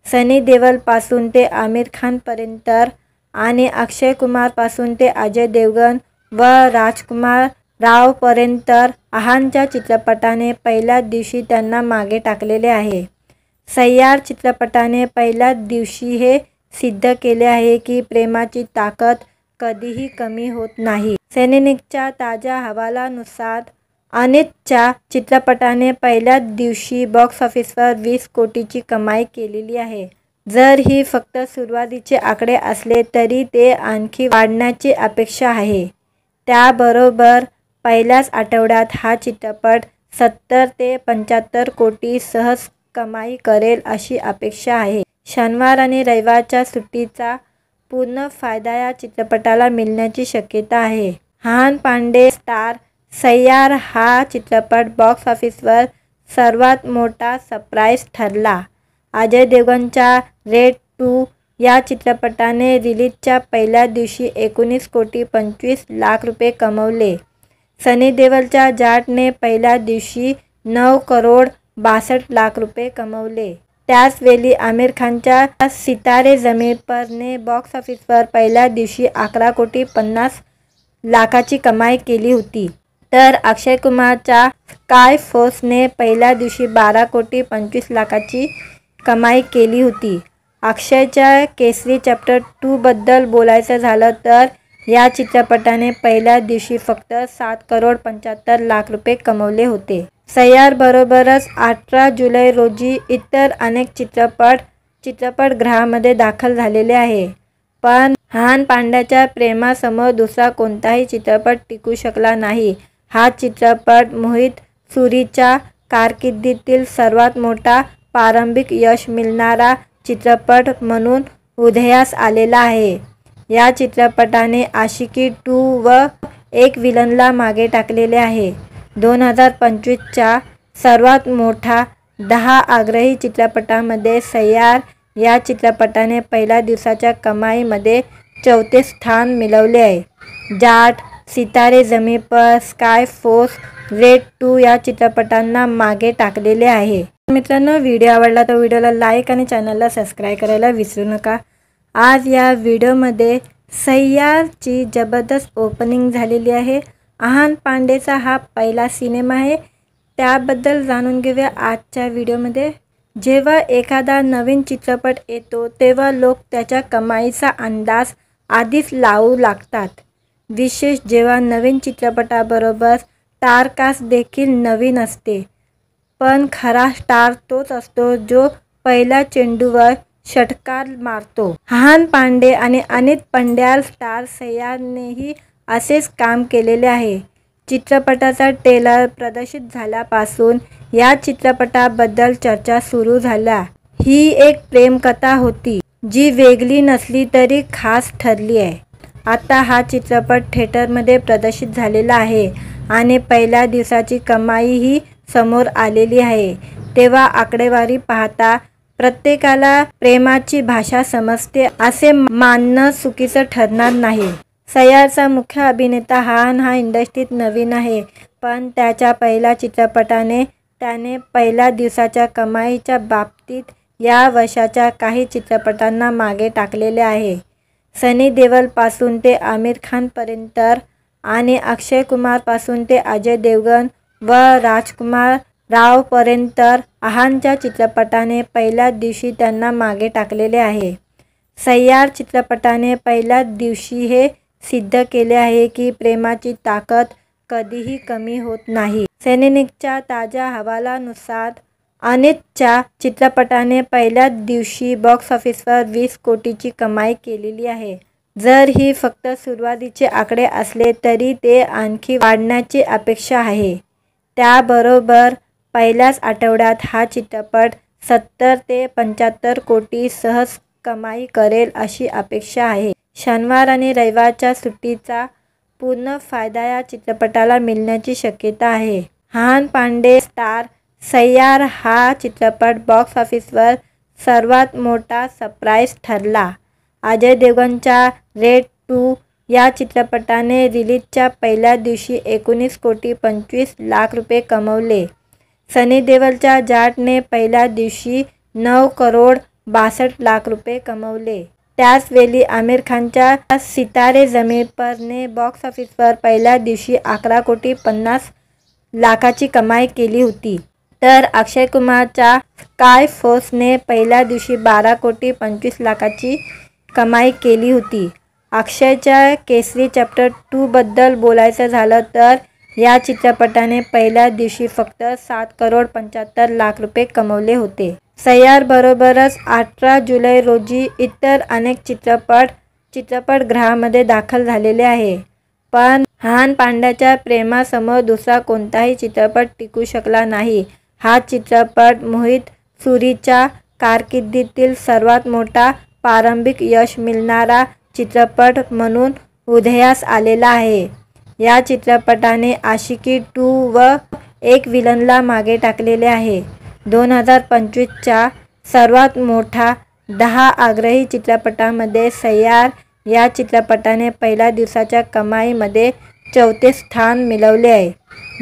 सनी देओलपासून ते आमिर खानपर्यंत आणि अक्षय कुमारपासून ते अजय देवगण व राजकुमार रावपर्यंत आहानच्या चित्रपटाने पहिल्या दिवशी त्यांना मागे टाकलेले आहे। सय्यार चित्रपटाने पहिल्या दिवशी हे सिद्ध केले आहे की प्रेमाची ताकद कधीही कमी होत नाही। सीनेनिक्सच्या ताज्या अहवालानुसार अनितच्या चित्रपटाने पहिल्या दिवशी बॉक्स ऑफिसवर 20 कोटीची कमाई केलेली आहे। जर ही फक्त सुरुवातीचे आकडे असले तरी ते आणखी वाढण्याची अपेक्षा आहे। त्याबरोबर पहिल्याच आठवड्यात हा चित्रपट 70 ते 75 कोटी सहज कमाई करेल अशी अपेक्षा आहे। शनिवार आणि रविवारच्या सुट्टीचा पूर्ण फायदा या चित्रपटाला मिळण्याची शक्यता आहे। हान पांडे स्टार सय्यार हा चित्रपट बॉक्स ऑफिसवर सर्वात मोठा सरप्राईज ठरला। अजय देवगणच्या रेड 2 या चित्रपटाने रिलीजच्या पहिल्या दिवशी 19 कोटी 25 लाख रुपये कमवले। सनी देओलच्या जाटने पहिल्या दिवशी 9 करोड 62 लाख रुपये कमवले। त्याचवेळी आमिर खानच्या सितारे जमीन परने बॉक्स ऑफिसवर पहिल्या दिवशी 11 कोटी 50 लाखाची कमाई केली होती, तर अक्षय कुमारच्या स्काय फोर्सने पहिल्या दिवशी 12 कोटी 25 लाखाची कमाई केली होती। अक्षयच्या केसरी चॅप्टर 2 बद्दल बोलायचं झालं तर या चित्रपटाने पहिल्या दिवशी फक्त 7 करोड 75 लाख रुपये कमवले होते। सय्यारबरोबरच 18 जुलै रोजी इतर अनेक चित्रपटगृहामध्ये दाखल झालेले आहे, पण हान पांड्याच्या प्रेमासमोर दुसरा कोणताही चित्रपट टिकू शकला नाही। हा चित्रपट मोहित सुरीच्या कारकिर्दीतील सर्वात मोठा प्रारंभिक यश मिळवणारा चित्रपट म्हणून उदयास आलेला आहे। या चित्रपटाने आशिकी 2 व एक विलनला मागे टाकलेले आहे। 2025च्या सर्वात मोठ्या 10 आग्रही चित्रपटांमध्ये सय्यार या चित्रपटाने पहिल्या दिवसाच्या कमाईमध्ये 4थे स्थान मिळवले आहे। जाट, सितारे जमीन पर, स्काय फोर्स, रेड 2 या चित्रपटांना मागे टाकलेले आहे। मित्रांनो, व्हिडिओ आवडला तर व्हिडिओला लाईक आणि चॅनलला सबस्क्राईब करायला विसरू नका। आज या व्हिडिओमध्ये सय्यारची जबरदस्त ओपनिंग झालेली आहे। आहान पांडेचा हा पहिला सिनेमा आहे, त्याबद्दल जाणून घेऊया आजच्या व्हिडिओमध्ये। जेव्हा एखादा नवीन चित्रपट येतो तेव्हा लोक त्याच्या कमाईचा अंदाज आधीच लावू लागतात, विशेष जेव्हा नवीन चित्रपटाबरोबर स्टारकास्ट देखील नवीन असते। पण खरा स्टार तोच असतो जो पहिल्या चेंडूवर षटकार मारतो। आहान पांडे आणि अनित पड्याल स्टार सय्यारनेही असेच काम केलेले आहे। चित्रपटाचा ट्रेलर प्रदर्शित झाल्यापासून या चित्रपटाबद्दल चर्चा सुरू झाल्या। ही एक प्रेमकथा होती जी वेगळी नसली तरी खास ठरली आहे। आता हा चित्रपट थिएटरमध्ये प्रदर्शित झालेला आहे आणि पहिल्या दिवसाची कमाईही समोर आलेली आहे। तेव्हा आकडेवारी पाहता प्रत्येकाला प्रेमाची भाषा समजते असे मानणं चुकीचं ठरणार नाही। सय्यारचा मुख्य अभिनेता हा इंडस्ट्रीत नवीन आहे, पण त्याच्या पहिल्या चित्रपटाने त्याने पहिल्या दिवसाच्या कमाईच्या बाबतीत या वर्षाच्या काही चित्रपटांना मागे टाकलेले आहे। सनी देओलपासून ते आमिर खानपर्यंत आणि अक्षय कुमारपासून ते अजय देवगण व राजकुमार रावपर्यंत आहानच्या चित्रपटाने पहिल्या दिवशी त्यांना मागे टाकलेले आहे। सय्यार चित्रपटाने पहिल्या दिवशी हे सिद्ध केले आहे की प्रेमाची ताकद कधीही कमी होत नाही। सीनेनिक्सच्या ताज्या अहवालानुसार अनितच्या चित्रपटाने पहिल्या दिवशी बॉक्स ऑफिसवर 20 कोटीची कमाई केलेली आहे। जर ही फक्त सुरुवातीचे आकडे असले तरी ते आणखी वाढण्याची अपेक्षा आहे. त्याबरोबर पहिल्याच आठवड्यात हा चित्रपट 70 ते 75 कोटी सहज कमाई करेल अशी अपेक्षा आहे. शनिवार आणि रविवारच्या सुट्टीचा पूर्ण फायदा या चित्रपटाला मिळण्याची शक्यता आहे. अहान पांडे स्टार सैयार हा चित्रपट बॉक्स ऑफिसवर सर्वात मोठा सरप्राईज ठरला. अजय देवगणच्या रेड 2 या चित्रपटाने रिलीजच्या पहिल्या दिवशी 19 कोटी 25 लाख रुपये कमवले. सनी देओलच्या जाटने पहिल्या दिवशी 9 करोड 62 लाख रुपये कमवले. त्याचवेळी आमिर खानच्या सितारे जमीन परने बॉक्स ऑफिसवर पहिल्या दिवशी 11 कोटी 50 लाखाची कमाई केली होती. तर अक्षय कुमारच्या स्काय फोर्सने पहिल्या दिवशी 12 कोटी 25 लाखाची कमाई केली होती. अक्षयच्या केसरी चॅप्टर 2 बद्दल बोलायचं झालं तर या चित्रपटाने पहिल्या दिवशी फक्त 7 करोड 75 लाख रुपये कमवले होते. सैयारबरोबरच 18 जुलै रोजी इतर अनेक चित्रपटगृहामध्ये दाखल झालेले आहे. पण अहान पांड्याच्या प्रेमासमोर दुसरा कोणताही चित्रपट टिकू शकला नाही. हा चित्रपट मोहित सुरीच्या कारकिर्दीतील सर्वात मोठा प्रारंभिक यश मिळणारा चित्रपट म्हणून उदयास आलेला आहे. या चित्रपटाने आशिकी 2 व एक विलनला मागे टाकलेले आहे. 2025च्या सर्वात मोठा 10 आग्रही चित्रपटांमध्ये सैयार या चित्रपटाने पहिल्या दिवसाच्या कमाईमध्ये 4थे स्थान मिळवले आहे.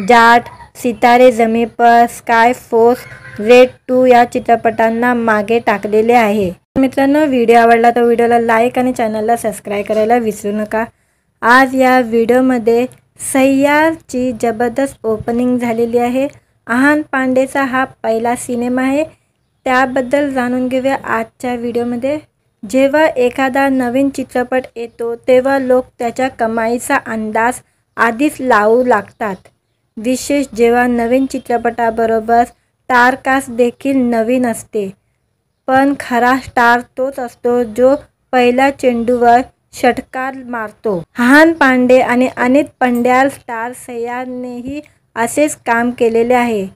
जाट, सितारे जमीन पर, स्काय फोर्स, रेड 2 या चित्रपटांना मागे टाकलेले आहे. मित्रांनो, व्हिडिओ आवडला तर व्हिडिओला लाईक आणि चॅनलला सबस्क्राईब करायला विसरू नका. आज या व्हिडिओमध्ये सैयारची जबरदस्त ओपनिंग झालेली आहे. अहान पांडेचा हा पहिला सिनेमा आहे. त्याबद्दल जाणून घेऊया आजच्या व्हिडिओमध्ये. जेव्हा एखादा नवीन चित्रपट येतो तेव्हा लोक त्याच्या कमाईचा अंदाज आधीच लावू लागतात. विशेष जेव्हा नवीन चित्रपटाबरोबर स्टारकास्ट देखील नवीन असते. पण खरा स्टार तोच असतो जो पहिल्या चेंडूवर षटकार मारतो. अहान पांडे आणि अनित पंड्याल स्टार सैयारनेही असेच काम केलेले आहे.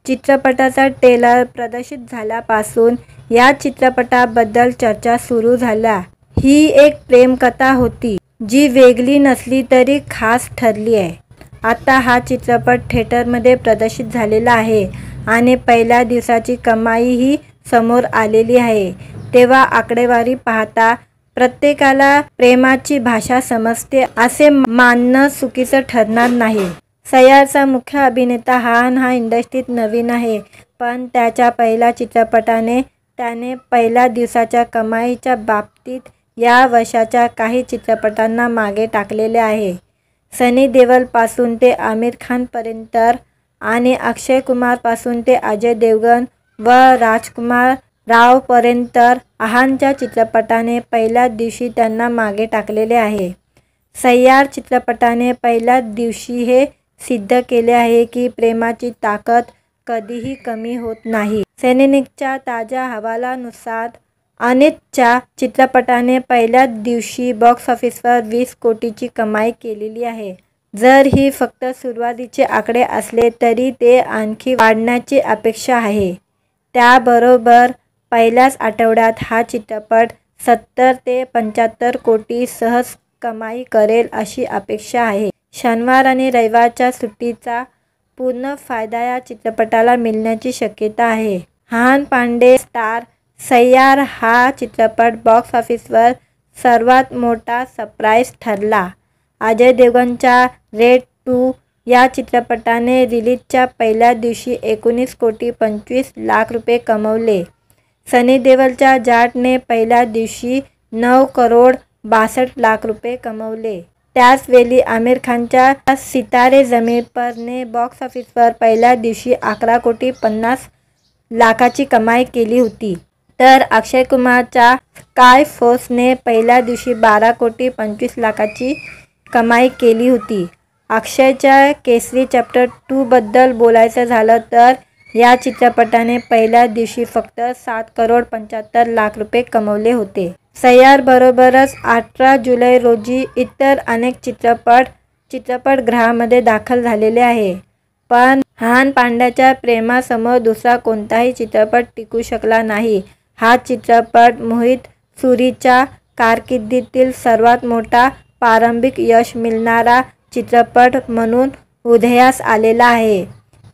चित्रपटाचा ट्रेलर प्रदर्शित झाल्यापासून या चित्रपटाबद्दल चर्चा सुरू झाल्या. ही एक प्रेमकथा होती जी वेगळी नसली तरी खास ठरली आहे. आता हा चित्रपट थिएटरमध्ये प्रदर्शित झालेला आहे आणि पहिल्या दिवसाची कमाईही समोर आलेली आहे. तेव्हा आकडेवारी पाहता प्रत्येकाला प्रेमाची भाषा समजते असे मानणं चुकीचं ठरणार नाही. सैयारचा मुख्य अभिनेता अहान हा इंडस्ट्रीत नवीन आहे. पण त्याच्या पहिल्या चित्रपटाने त्याने पहिल्या दिवसाच्या कमाईच्या बाबतीत या वर्षाच्या काही चित्रपटांना मागे टाकलेले आहे. सनी देओलपासून ते आमिर खानपर्यंत आणि अक्षय कुमारपासून ते अजय देवगण व राजकुमार रावपर्यंत अहानच्या चित्रपटाने पहिल्या दिवशी त्यांना मागे टाकलेले आहे. सैयार चित्रपटाने पहिल्या दिवशी हे सिद्ध केले आहे की प्रेमाची ताकद कधीही कमी होत नाही. सैनिकच्या ताज्या अहवालानुसार अनितच्या चित्रपटाने पहिल्या दिवशी बॉक्स ऑफिसवर 20 कोटीची कमाई केलेली आहे. जर ही फक्त सुरुवातीचे आकडे असले तरी ते आणखी वाढण्याची अपेक्षा आहे. त्याबरोबर पहिल्याच आठवड्यात हा चित्रपट 70 ते 75 कोटी सहज कमाई करेल अशी अपेक्षा आहे. शनिवार आणि रविवारच्या सुट्टीचा पूर्ण फायदा या चित्रपटाला मिळण्याची शक्यता आहे. अहान पांडे स्टार सैयार हा चित्रपट बॉक्स ऑफिसवर सर्वात मोठा सरप्राईज ठरला. अजय देवगणच्या रेड 2 या चित्रपटाने रिलीजच्या पहिल्या दिवशी 19 कोटी 25 लाख रुपये कमवले. सनी देओलच्या जाटने पहिल्या दिवशी 9 करोड 62 लाख रुपये कमवले. त्याचवेळी आमिर खानच्या सितारे जमीन परने बॉक्स ऑफिसवर पहिल्या दिवशी 11 कोटी 50 लाखाची कमाई केली होती. तर अक्षय कुमारच्या स्काय फोर्सने पहिल्या दिवशी 12 कोटी 25 लाखाची कमाई केली होती. अक्षयच्या केसरी चॅप्टर 2 बद्दल बोलायचं झालं तर या चित्रपटाने पहिल्या दिवशी फक्त 7 करोड 75 लाख रुपये कमवले होते. सय्यारबरोबरच 18 जुलै रोजी इतर अनेक चित्रपटगृहामध्ये दाखल झालेले आहे. पण हान पांड्याच्या प्रेमासमोर दुसरा कोणताही चित्रपट टिकू शकला नाही. हा चित्रपट मोहित सुरीच्या कारकिर्दीतील सर्वात मोठा प्रारंभिक यश मिळवणारा चित्रपट म्हणून उदयास आलेला आहे.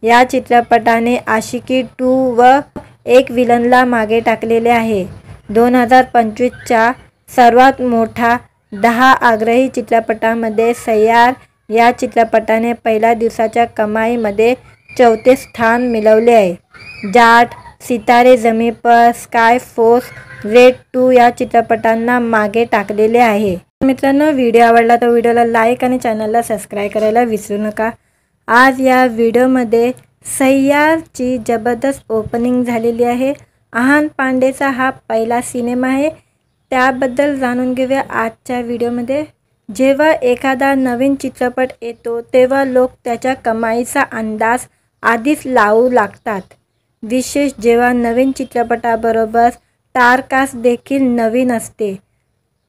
या चित्रपटाने आशिकी 2 व एक विलनला मागे टाकलेले आहे. 2025च्या सर्वात मोठ्या 10 आग्रही चित्रपटांमध्ये सय्यार या चित्रपटाने पहिल्या दिवसाच्या कमाईमध्ये 4थे स्थान मिळवले आहे. जाट, सितारे जमीन पर, स्काय फोर्स, रेड 2 या चित्रपटांना मागे टाकलेले आहे. मित्रांनो, व्हिडिओ आवडला तर व्हिडिओला लाईक आणि चॅनलला सबस्क्राईब करायला विसरू नका. आज या व्हिडिओमध्ये सय्यारची जबरदस्त ओपनिंग झालेली आहे. आहान पांडेचा हा पहिला सिनेमा आहे. त्याबद्दल जाणून घेऊया आजच्या व्हिडिओमध्ये. जेव्हा एखादा नवीन चित्रपट येतो तेव्हा लोक त्याच्या कमाईचा अंदाज आधीच लावू लागतात. विशेष जेव्हा नवीन चित्रपटाबरोबर स्टारकास्ट देखील नवीन असते.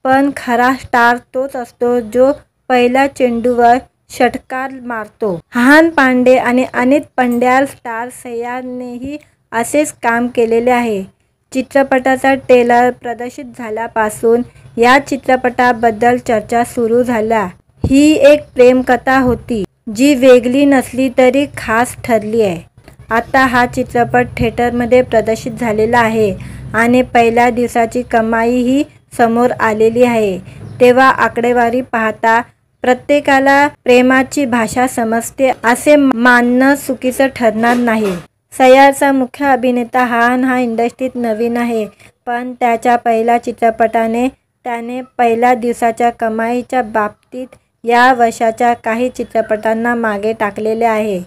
पण खरा स्टार तोच असतो जो पहिल्या चेंडूवर षटकार मारतो. आहान पांडे आणि अनित पंड्याल स्टार सय्यारनेही असेच काम केलेले आहे. चित्रपटाचा ट्रेलर प्रदर्शित झाल्यापासून या चित्रपटाबद्दल चर्चा सुरू झाल्या. ही एक प्रेमकथा होती जी वेगळी नसली तरी खास ठरली आहे. आता हा चित्रपट थिएटरमध्ये प्रदर्शित झालेला आहे आणि पहिल्या दिवसाची कमाईही समोर आलेली आहे. तेव्हा आकडेवारी पाहता प्रत्येकाला प्रेमाची भाषा समजते असे मानणं चुकीचं ठरणार नाही. सय्यारचा मुख्य अभिनेता हान हा इंडस्ट्रीत नवीन आहे. पण त्याच्या पहिल्या चित्रपटाने त्याने पहिल्या दिवसाच्या कमाईच्या बाबतीत या वर्षाच्या काही चित्रपटांना मागे टाकलेले आहे.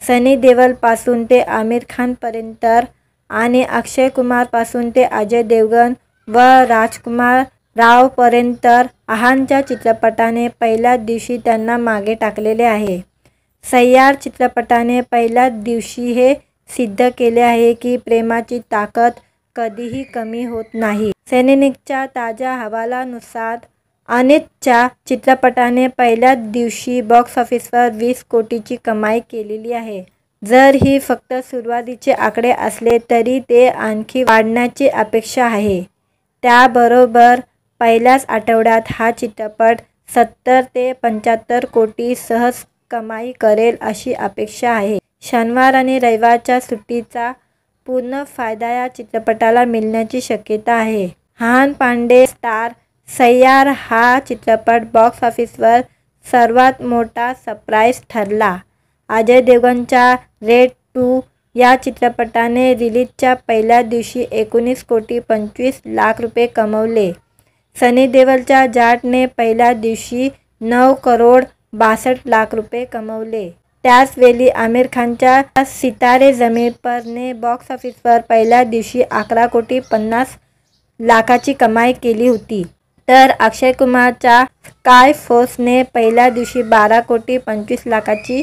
सनी देओलपासून ते आमिर खानपर्यंत आणि अक्षय कुमारपासून ते अजय देवगण व राजकुमार रावपर्यंत आहानच्या चित्रपटाने पहिल्या दिवशी त्यांना मागे टाकलेले आहे. सय्यार चित्रपटाने पहिल्या दिवशी हे सिद्ध केले आहे की प्रेमाची ताकद कधीही कमी होत नाही. सैनिकच्या ताज्या अहवालानुसार अनितच्या चित्रपटाने पहिल्या दिवशी बॉक्स ऑफिसवर 20 कोटीची कमाई केलेली आहे. जर ही फक्त सुरुवातीचे आकडे असले तरी ते आणखी वाढण्याची अपेक्षा आहे. त्याबरोबर पहिल्याच आठवड्यात हा चित्रपट 70 ते 75 कोटी सहज कमाई करेल अशी अपेक्षा आहे. शनिवार आणि रविवारच्या सुट्टीचा पूर्ण फायदा या चित्रपटाला मिळण्याची शक्यता आहे. आहान पांडे स्टार सय्यार हा चित्रपट बॉक्स ऑफिसवर सर्वात मोठा सरप्राईज ठरला. अजय देवगणच्या रेड 2 या चित्रपटाने रिलीजच्या पहिल्या दिवशी 19 कोटी 25 लाख रुपये कमवले. सनी देओलच्या जाटने पहिल्या दिवशी 9 करोड 62 लाख रुपये कमवले. त्याचवेळी आमिर खानच्या सितारे जमीन परने बॉक्स ऑफिसवर पहिल्या दिवशी 11 कोटी 50 लाखाची कमाई केली होती. तर अक्षय कुमारच्या स्काय फोर्सने पहिल्या दिवशी 12 कोटी 25 लाखाची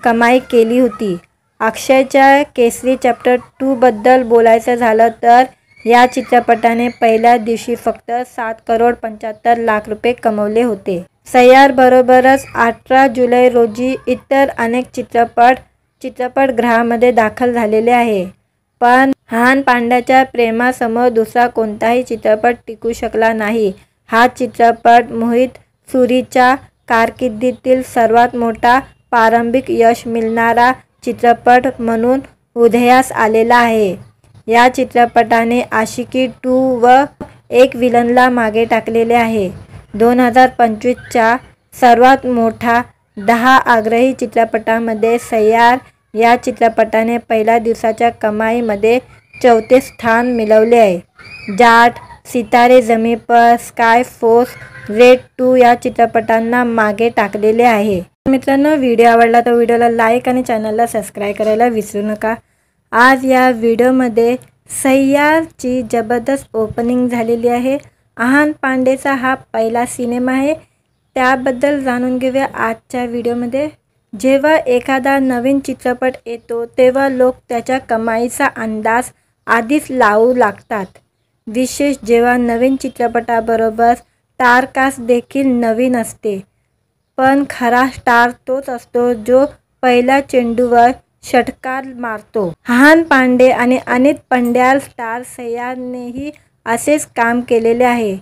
कमाई केली होती. अक्षयच्या केसरी चॅप्टर 2 बद्दल बोलायचं झालं तर या चित्रपटाने पहिल्या दिवशी फक्त 7 करोड 75 लाख रुपये कमवले होते. सय्यारबरोबरच 18 जुलै रोजी इतर अनेक चित्रपटगृहामध्ये दाखल झालेले आहे. पण हान पांड्याच्या प्रेमासमोर दुसरा कोणताही चित्रपट टिकू शकला नाही. हा चित्रपट मोहित सुरीच्या कारकिर्दीतील सर्वात मोठा प्रारंभिक यश मिळवणारा चित्रपट म्हणून उदयास आलेला आहे. या चित्रपटाने आशिकी 2 व एक विलनला मागे टाकलेले आहे. 2025च्या सर्वात मोठ्या 10 आग्रही चित्रपटांमध्ये सय्यार या चित्रपटाने पहिल्या दिवसाच्या कमाईमध्ये 4थे स्थान मिळवले आहे. जाट, सितारे जमीन पर, स्काय फोर्स, रेड 2 या चित्रपटांना मागे टाकलेले आहे. मित्रांनो, व्हिडिओ आवडला तर व्हिडिओला लाईक आणि चॅनलला सबस्क्राईब करायला विसरू नका. आज या व्हिडिओमध्ये सय्यारची जबरदस्त ओपनिंग झालेली आहे. आहान पांडेचा हा पहिला सिनेमा आहे. त्याबद्दल जाणून घेऊया आजच्या व्हिडिओमध्ये. जेव्हा एखादा नवीन चित्रपट येतो तेव्हा लोक त्याच्या कमाईचा अंदाज आधीच लावू लागतात. विशेष जेव्हा नवीन चित्रपटाबरोबर स्टारकास्ट देखील नवीन असते, पण खरा स्टार तोच असतो जो पहिल्या चेंडूवर षटकार मारतो. हाहान पांडे आणि अनित पंड्याल स्टार सय्यारनेही असेच काम केलेले आहे.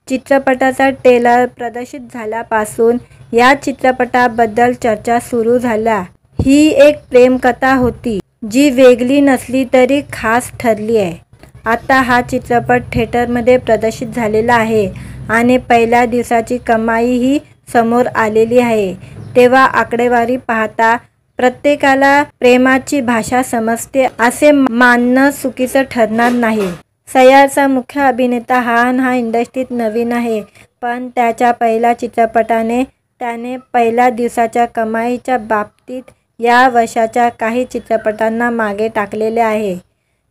चित्रपटाचा ट्रेलर प्रदर्शित झाल्यापासून या चित्रपटाबद्दल चर्चा सुरू झाल्या. ही एक प्रेमकथा होती जी वेगळी नसली तरी खास ठरली आहे. आता हा चित्रपट थिएटरमध्ये प्रदर्शित झालेला आहे आणि पहिल्या दिवसाची कमाईही समोर आलेली आहे. तेव्हा आकडेवारी पाहता प्रत्येकाला प्रेमाची भाषा समजते असे मानणं चुकीचं ठरणार नाही. सय्यारचा मुख्य अभिनेता हाहान हा इंडस्ट्रीत नवीन आहे, पण त्याच्या पहिल्या चित्रपटाने त्याने पहिल्या दिवसाच्या कमाईच्या बाबतीत या वर्षाच्या काही चित्रपटांना मागे टाकलेले आहे.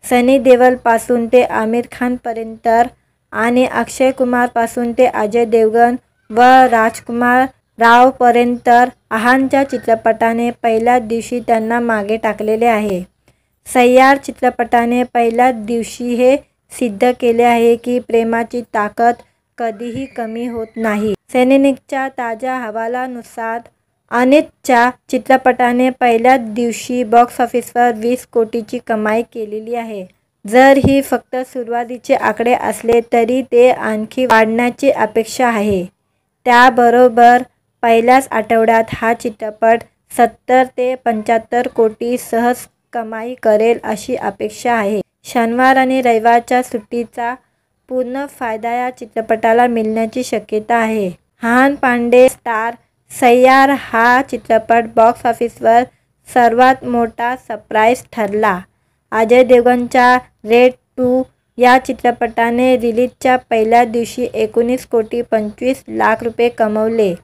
सनी देओलपासून ते आमिर खानपर्यंत आणि अक्षय कुमारपासून ते अजय देवगण व राजकुमार रावपर्यंत हाहानच्या चित्रपटाने पहिल्या दिवशी त्यांना मागे टाकलेले आहे. सय्यार चित्रपटाने पहिल्या दिवशी हे सिद्ध केले आहे की प्रेमाची ताकद कधीही कमी होत नाही. सीनेनिकच्या ताज्या अहवालानुसार अनितच्या चित्रपटाने पहिल्या दिवशी बॉक्स ऑफिसवर 20 कोटीची कमाई केलेली आहे. जर ही फक्त सुरुवातीचे आकडे असले तरी ते आणखी वाढण्याची अपेक्षा आहे. त्याबरोबर पहिल्याच आठवड्यात हा चित्रपट 70 ते 75 कोटी सहज कमाई करेल अशी अपेक्षा आहे. शनिवार आणि रविवारच्या सुट्टीचा पूर्ण फायदा या चित्रपटाला मिळण्याची शक्यता आहे. हाहान पांडे स्टार सय्यार हा चित्रपट बॉक्स ऑफिसवर सर्वात मोठा सरप्राईज ठरला. अजय देवगणच्या रेड 2 या चित्रपटाने रिलीजच्या पहिल्या दिवशी 19 कोटी 25 लाख रुपये कमवले.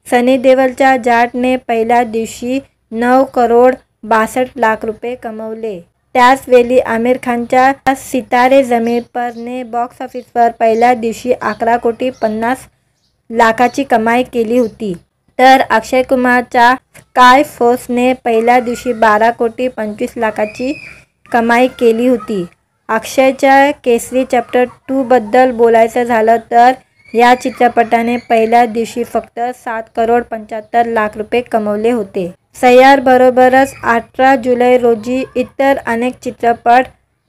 सनी देओलच्या जाटने पहिल्या दिवशी 9 करोड 62 लाख रुपये कमवले. त्याचवेळी आमिर खानच्या सितारे जमीन परने बॉक्स ऑफिसवर पहिल्या दिवशी 11 कोटी 50 लाखाची कमाई केली होती. तर अक्षय कुमारच्या स्काय फोर्सने पहिल्या दिवशी 12 कोटी 25 लाखाची कमाई केली होती. अक्षयच्या केसरी चॅप्टर 2 बद्दल बोलायचं झालं तर या चित्रपटाने पहिल्या दिवशी फक्त 7 करोड 75 लाख रुपये कमवले होते. सय्यारबरोबरच 18 जुलै रोजी इतर अनेक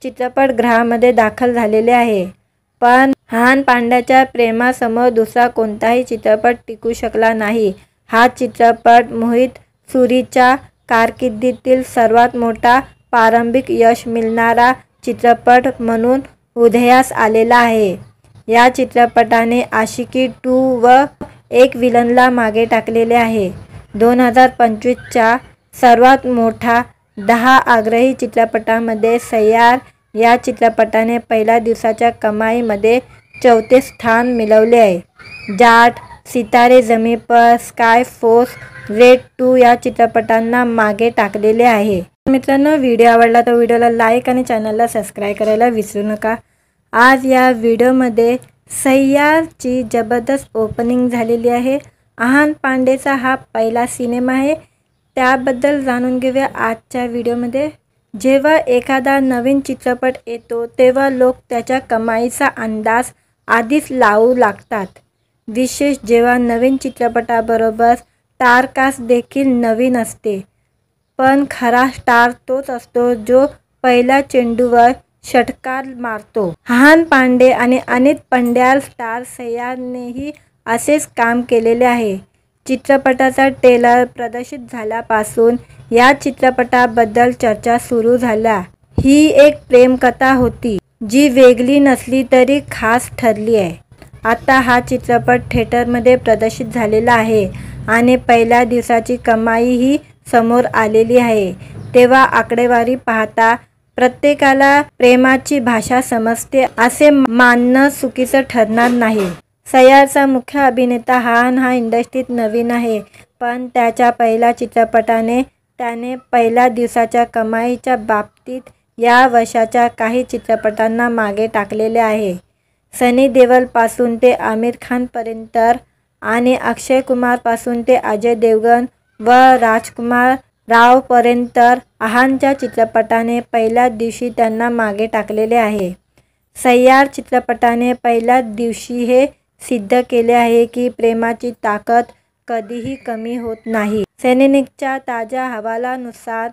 चित्रपटगृहामध्ये दाखल झालेले आहे. पण हाहान पांड्याच्या प्रेमासमोर दुसरा कोणताही चित्रपट टिकू शकला नाही. हा चित्रपट मोहित सुरीच्या कारकिर्दीतील सर्वात मोठा प्रारंभिक यश मिळवणारा चित्रपट म्हणून उदयास आलेला आहे. या चित्रपटाने आशिकी 2 व एक विलनला मागे टाकलेले आहे. 2025च्या सर्वात मोठ्या 10 आग्रही चित्रपटांमध्ये सय्यार या चित्रपटाने पहिल्या दिवसाच्या कमाईमध्ये 4थे स्थान मिळवले आहे. जाट, सितारे जमीन पर, स्काय फोर्स, रेड 2 या चित्रपटांना मागे टाकलेले आहे. मित्रांनो, व्हिडिओ आवडला तर व्हिडिओला लाईक आणि चॅनलला सबस्क्राईब करायला विसरू नका. आज या व्हिडिओमध्ये सय्यारची जबरदस्त ओपनिंग झालेली आहे. हाहान पांडेचा हा पहिला सिनेमा आहे. त्याबद्दल जाणून घेऊया आजच्या व्हिडिओमध्ये. जेव्हा एखादा नवीन चित्रपट येतो तेव्हा लोक त्याच्या कमाईचा अंदाज आधीच लावू लागतात. विशेष जेव्हा नवीन चित्रपटाबरोबर स्टारकास्ट देखील नवीन असते, पण खरा स्टार तोच असतो जो पहिल्या चेंडूवर षटकार मारतो. हाहान पांडे आणि अनित पंड्याल स्टार सय्यारनेही असेच काम केलेले आहे. चित्रपटाचा ट्रेलर प्रदर्शित झाल्यापासून या चित्रपटाबद्दल चर्चा सुरू झाल्या. ही एक प्रेमकथा होती जी वेगळी नसली तरी खास ठरली आहे. आता हा चित्रपट थिएटरमध्ये प्रदर्शित झालेला आहे आणि पहिल्या दिवसाची कमाईही समोर आलेली आहे. तेव्हा आकडेवारी पाहता प्रत्येकाला प्रेमाची भाषा समजते असे मानणं चुकीचं ठरणार नाही. सय्यारचा मुख्य अभिनेता हाहान हा इंडस्ट्रीत नवीन आहे, पण त्याच्या पहिल्या चित्रपटाने त्याने पहिल्या दिवसाच्या कमाईच्या बाबतीत या वर्षाच्या काही चित्रपटांना मागे टाकलेले आहे. सनी देओलपासून ते आमिर खानपर्यंत आणि अक्षय कुमारपासून ते अजय देवगण व राजकुमार रावपर्यंत हाहानच्या चित्रपटाने पहिल्या दिवशी त्यांना मागे टाकलेले आहे. सय्यार चित्रपटाने पहिल्याच दिवशी हे सिद्ध केले आहे की प्रेमाची ताकद कधीही कमी होत नाही। सीनेनिकच्या ताज्या अहवालानुसार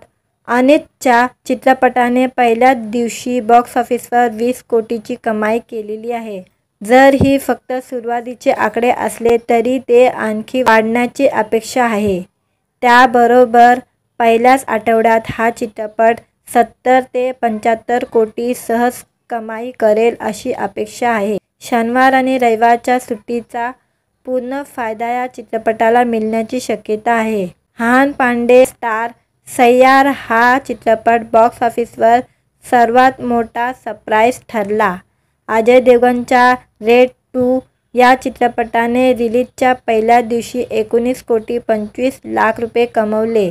अनितच्या चित्रपटाने पहिल्याच दिवशी बॉक्स ऑफिसवर 20 कोटीची कमाई केलेली आहे। जर ही फक्त सुरुवातीचे आकडे असले तरी ते आणखी वाढण्याची अपेक्षा आहे। त्याबरोबर पहिल्याच आठवड्यात हा चित्रपट 70 ते 75 कोटी सहज कमाई करेल अशी अपेक्षा आहे। शनिवार आणि रविवारच्या सुट्टीचा पूर्ण फायदा या चित्रपटाला मिळण्याची शक्यता आहे। अहान पांडे स्टार सय्यार हा चित्रपट बॉक्स ऑफिसवर सर्वात मोठा सरप्राईज ठरला। अजय देवगणच्या रेड 2 या चित्रपटाने रिलीजच्या पहिल्या दिवशी 19 कोटी 25 लाख रुपये कमवले।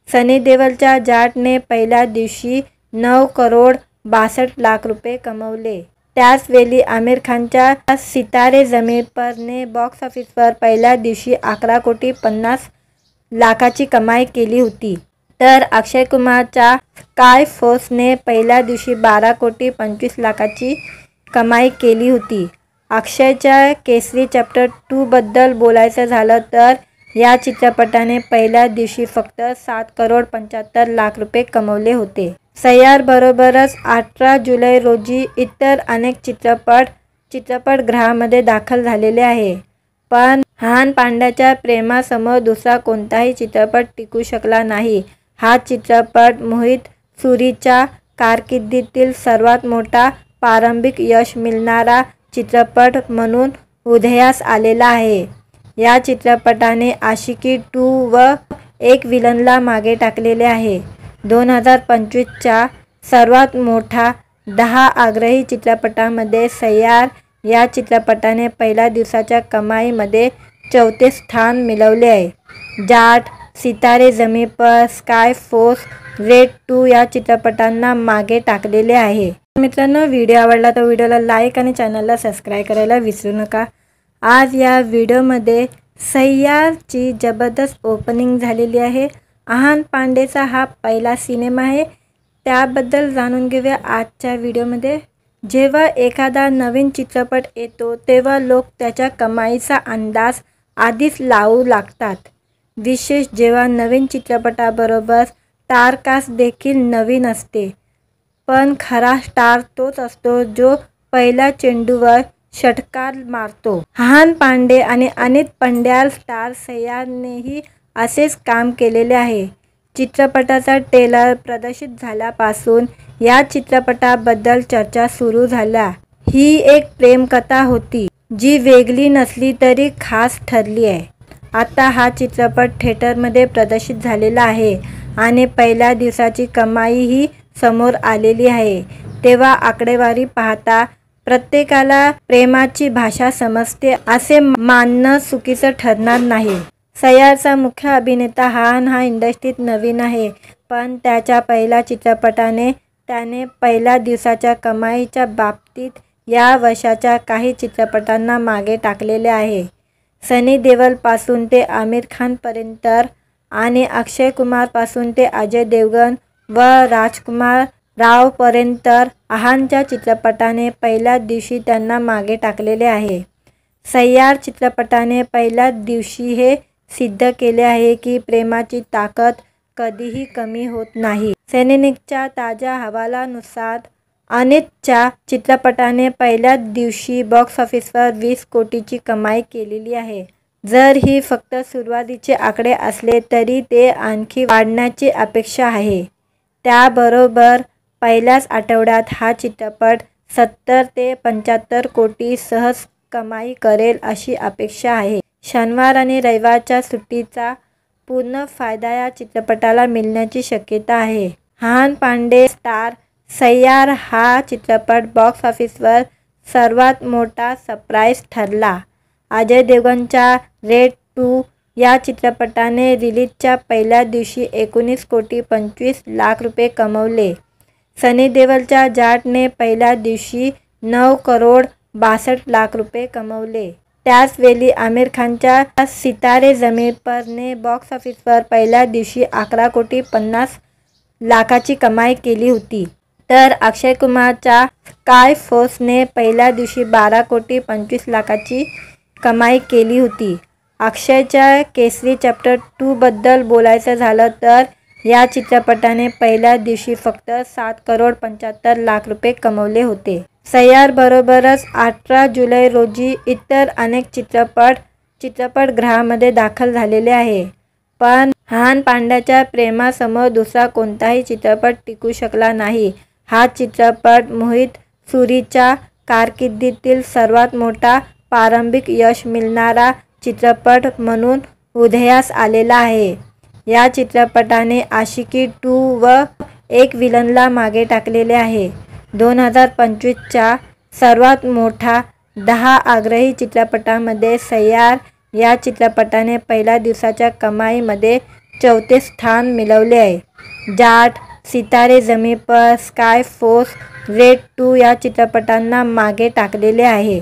सनी देओलच्या जाटने पहिल्या दिवशी 9 करोड 62 लाख रुपये कमवले। त्याचवेळी आमिर खानच्या सितारे जमीन पर ने बॉक्स ऑफिसवर पहिल्या दिवशी 11 कोटी 50 लाखाची कमाई केली होती, तर अक्षय कुमारच्या स्काय फोर्सने पहिल्या दिवशी 12 कोटी 25 लाखाची कमाई केली होती। अक्षयच्या केसरी चॅप्टर 2 बद्दल बोलायचं झालं तर या चित्रपटाने पहिल्या दिवशी फक्त 7 करोड 75 लाख रुपये कमवले होते। सय्यारबरोबरच 18 जुलै रोजी इतर अनेक चित्रपटगृहामध्ये दाखल झालेले आहे, पण अहान पांड्याच्या प्रेमासमोर दुसरा कोणताही चित्रपट टिकू शकला नाही। हा चित्रपट मोहित सुरीच्या कारकिर्दीतील सर्वात मोठा प्रारंभिक यश मिळवणारा चित्रपट म्हणून उदयास आलेला आहे। या चित्रपटाने आशिकी 2 व एक विलनला मागे टाकलेले आहे। 2025च्या सर्वात मोठ्या 10 आग्रही चित्रपटांमध्ये सय्यार या चित्रपटाने पहिल्या दिवसाच्या कमाईमध्ये 4थे स्थान मिळवले आहे। जाट, सितारे जमीन पर, स्काय फोर्स, रेड 2 या चित्रपटांना मागे टाकलेले आहे। मित्रांनो, व्हिडिओ आवडला तर व्हिडिओला लाईक आणि चॅनलला सबस्क्राईब करायला विसरू नका। आज या व्हिडिओमध्ये सय्यारची जबरदस्त ओपनिंग झालेली आहे। अहान पांडेचा हा पहिला सिनेमा आहे, त्याबद्दल जाणून घेऊया आजच्या व्हिडिओमध्ये। जेव्हा एखादा नवीन चित्रपट येतो तेव्हा लोक त्याच्या कमाईचा अंदाज आधीच लावू लागतात, विशेष जेव्हा नवीन चित्रपटाबरोबर स्टारकास्ट देखील नवीन असते। पण खरा स्टार तोच असतो जो पहिल्या चेंडूवर षटकार मारतो। अहान पांडे आणि अनित पंड्याल स्टार सय्यारनेही असेच काम केलेले आहे। चित्रपटाचा ट्रेलर प्रदर्शित झाल्यापासून या चित्रपटाबद्दल चर्चा सुरू झाल्या। ही एक प्रेमकथा होती जी वेगळी नसली तरी खास ठरली आहे। आता हा चित्रपट थिएटरमध्ये प्रदर्शित झालेला आहे आणि पहिल्या दिवसाची कमाईही समोर आलेली आहे। तेव्हा आकडेवारी पाहता प्रत्येकाला प्रेमाची भाषा समजते असे मानणं चुकीचं ठरणार नाही। सय्यारचा मुख्य अभिनेता अहान हा इंडस्ट्रीत नवीन आहे, पण त्याच्या पहिल्या चित्रपटाने त्याने पहिल्या दिवसाच्या कमाईच्या बाबतीत या वर्षाच्या काही चित्रपटांना मागे टाकलेले आहे। सनी देओलपासून ते आमिर खानपर्यंत आणि अक्षय कुमारपासून ते अजय देवगण व राजकुमार रावपर्यंत अहानच्या चित्रपटाने पहिल्याच दिवशी त्यांना मागे टाकलेले आहे। सय्यार चित्रपटाने पहिल्याच दिवशी हे सिद्ध केले आहे की प्रेमाची ताकद कधीही कमी होत नाही। सीनेनिकच्या ताज्या अहवालानुसार अनितच्या चित्रपटाने पहिल्याच दिवशी बॉक्स ऑफिसवर 20 कोटीची कमाई केलेली आहे। जर ही फक्त सुरुवातीचे आकडे असले तरी ते आणखी वाढण्याची अपेक्षा आहे। त्याबरोबर पहिल्याच आठवड्यात हा चित्रपट 70 ते 75 कोटी सहज कमाई करेल अशी अपेक्षा आहे। शनिवार आणि रविवारच्या सुट्टीचा पूर्ण फायदा या चित्रपटाला मिळण्याची शक्यता आहे। अहान पांडे स्टार सय्यार हा चित्रपट बॉक्स ऑफिसवर सर्वात मोठा सरप्राईज ठरला। अजय देवगणच्या रेड 2 या चित्रपटाने रिलीजच्या पहिल्या दिवशी 19 कोटी 25 लाख रुपये कमवले। सनी देओलच्या जाटने पहिल्या दिवशी 9 करोड 62 लाख रुपये कमवले। त्याचवेळी आमिर खानच्या सितारे जमीन पर ने बॉक्स ऑफिसवर पहिल्या दिवशी 11 कोटी 50 लाखाची कमाई केली होती, तर अक्षय कुमारच्या स्काय फोर्सने पहिल्या दिवशी 12,25,00,000ची कमाई केली होती. अक्षयच्या केसरी चॅप्टर 2 बद्दल बोलायचं झालं तर या चित्रपटाने पहिल्या दिवशी फक्त 7,75,00,000 रुपये कमवले होते. सैयारबरोबरच 18 जुलै रोजी इतर अनेक चित्रपटगृहामध्ये दाखल झालेले आहे. पण हान पांड्याच्या प्रेमासमोर दुसरा कोणताही चित्रपट टिकू शकला नाही. हा चित्रपट मोहित सुरीच्या कारकिर्दीतील सर्वात मोठा प्रारंभिक यश मिळणारा चित्रपट म्हणून उदयास आलेला आहे. या चित्रपटाने आशिकी 2 व एक विलनला मागे टाकलेले आहे. 2025च्या सर्वात मोठ्या 10 आग्रही चित्रपटांमध्ये सैयार या चित्रपटाने पहिल्या दिवसाच्या कमाईमध्ये 4थे स्थान मिळवले आहे. जाट, सितारे जमीन पर, स्काय फोर्स, रेड 2 या चित्रपटांना मागे टाकलेले आहे.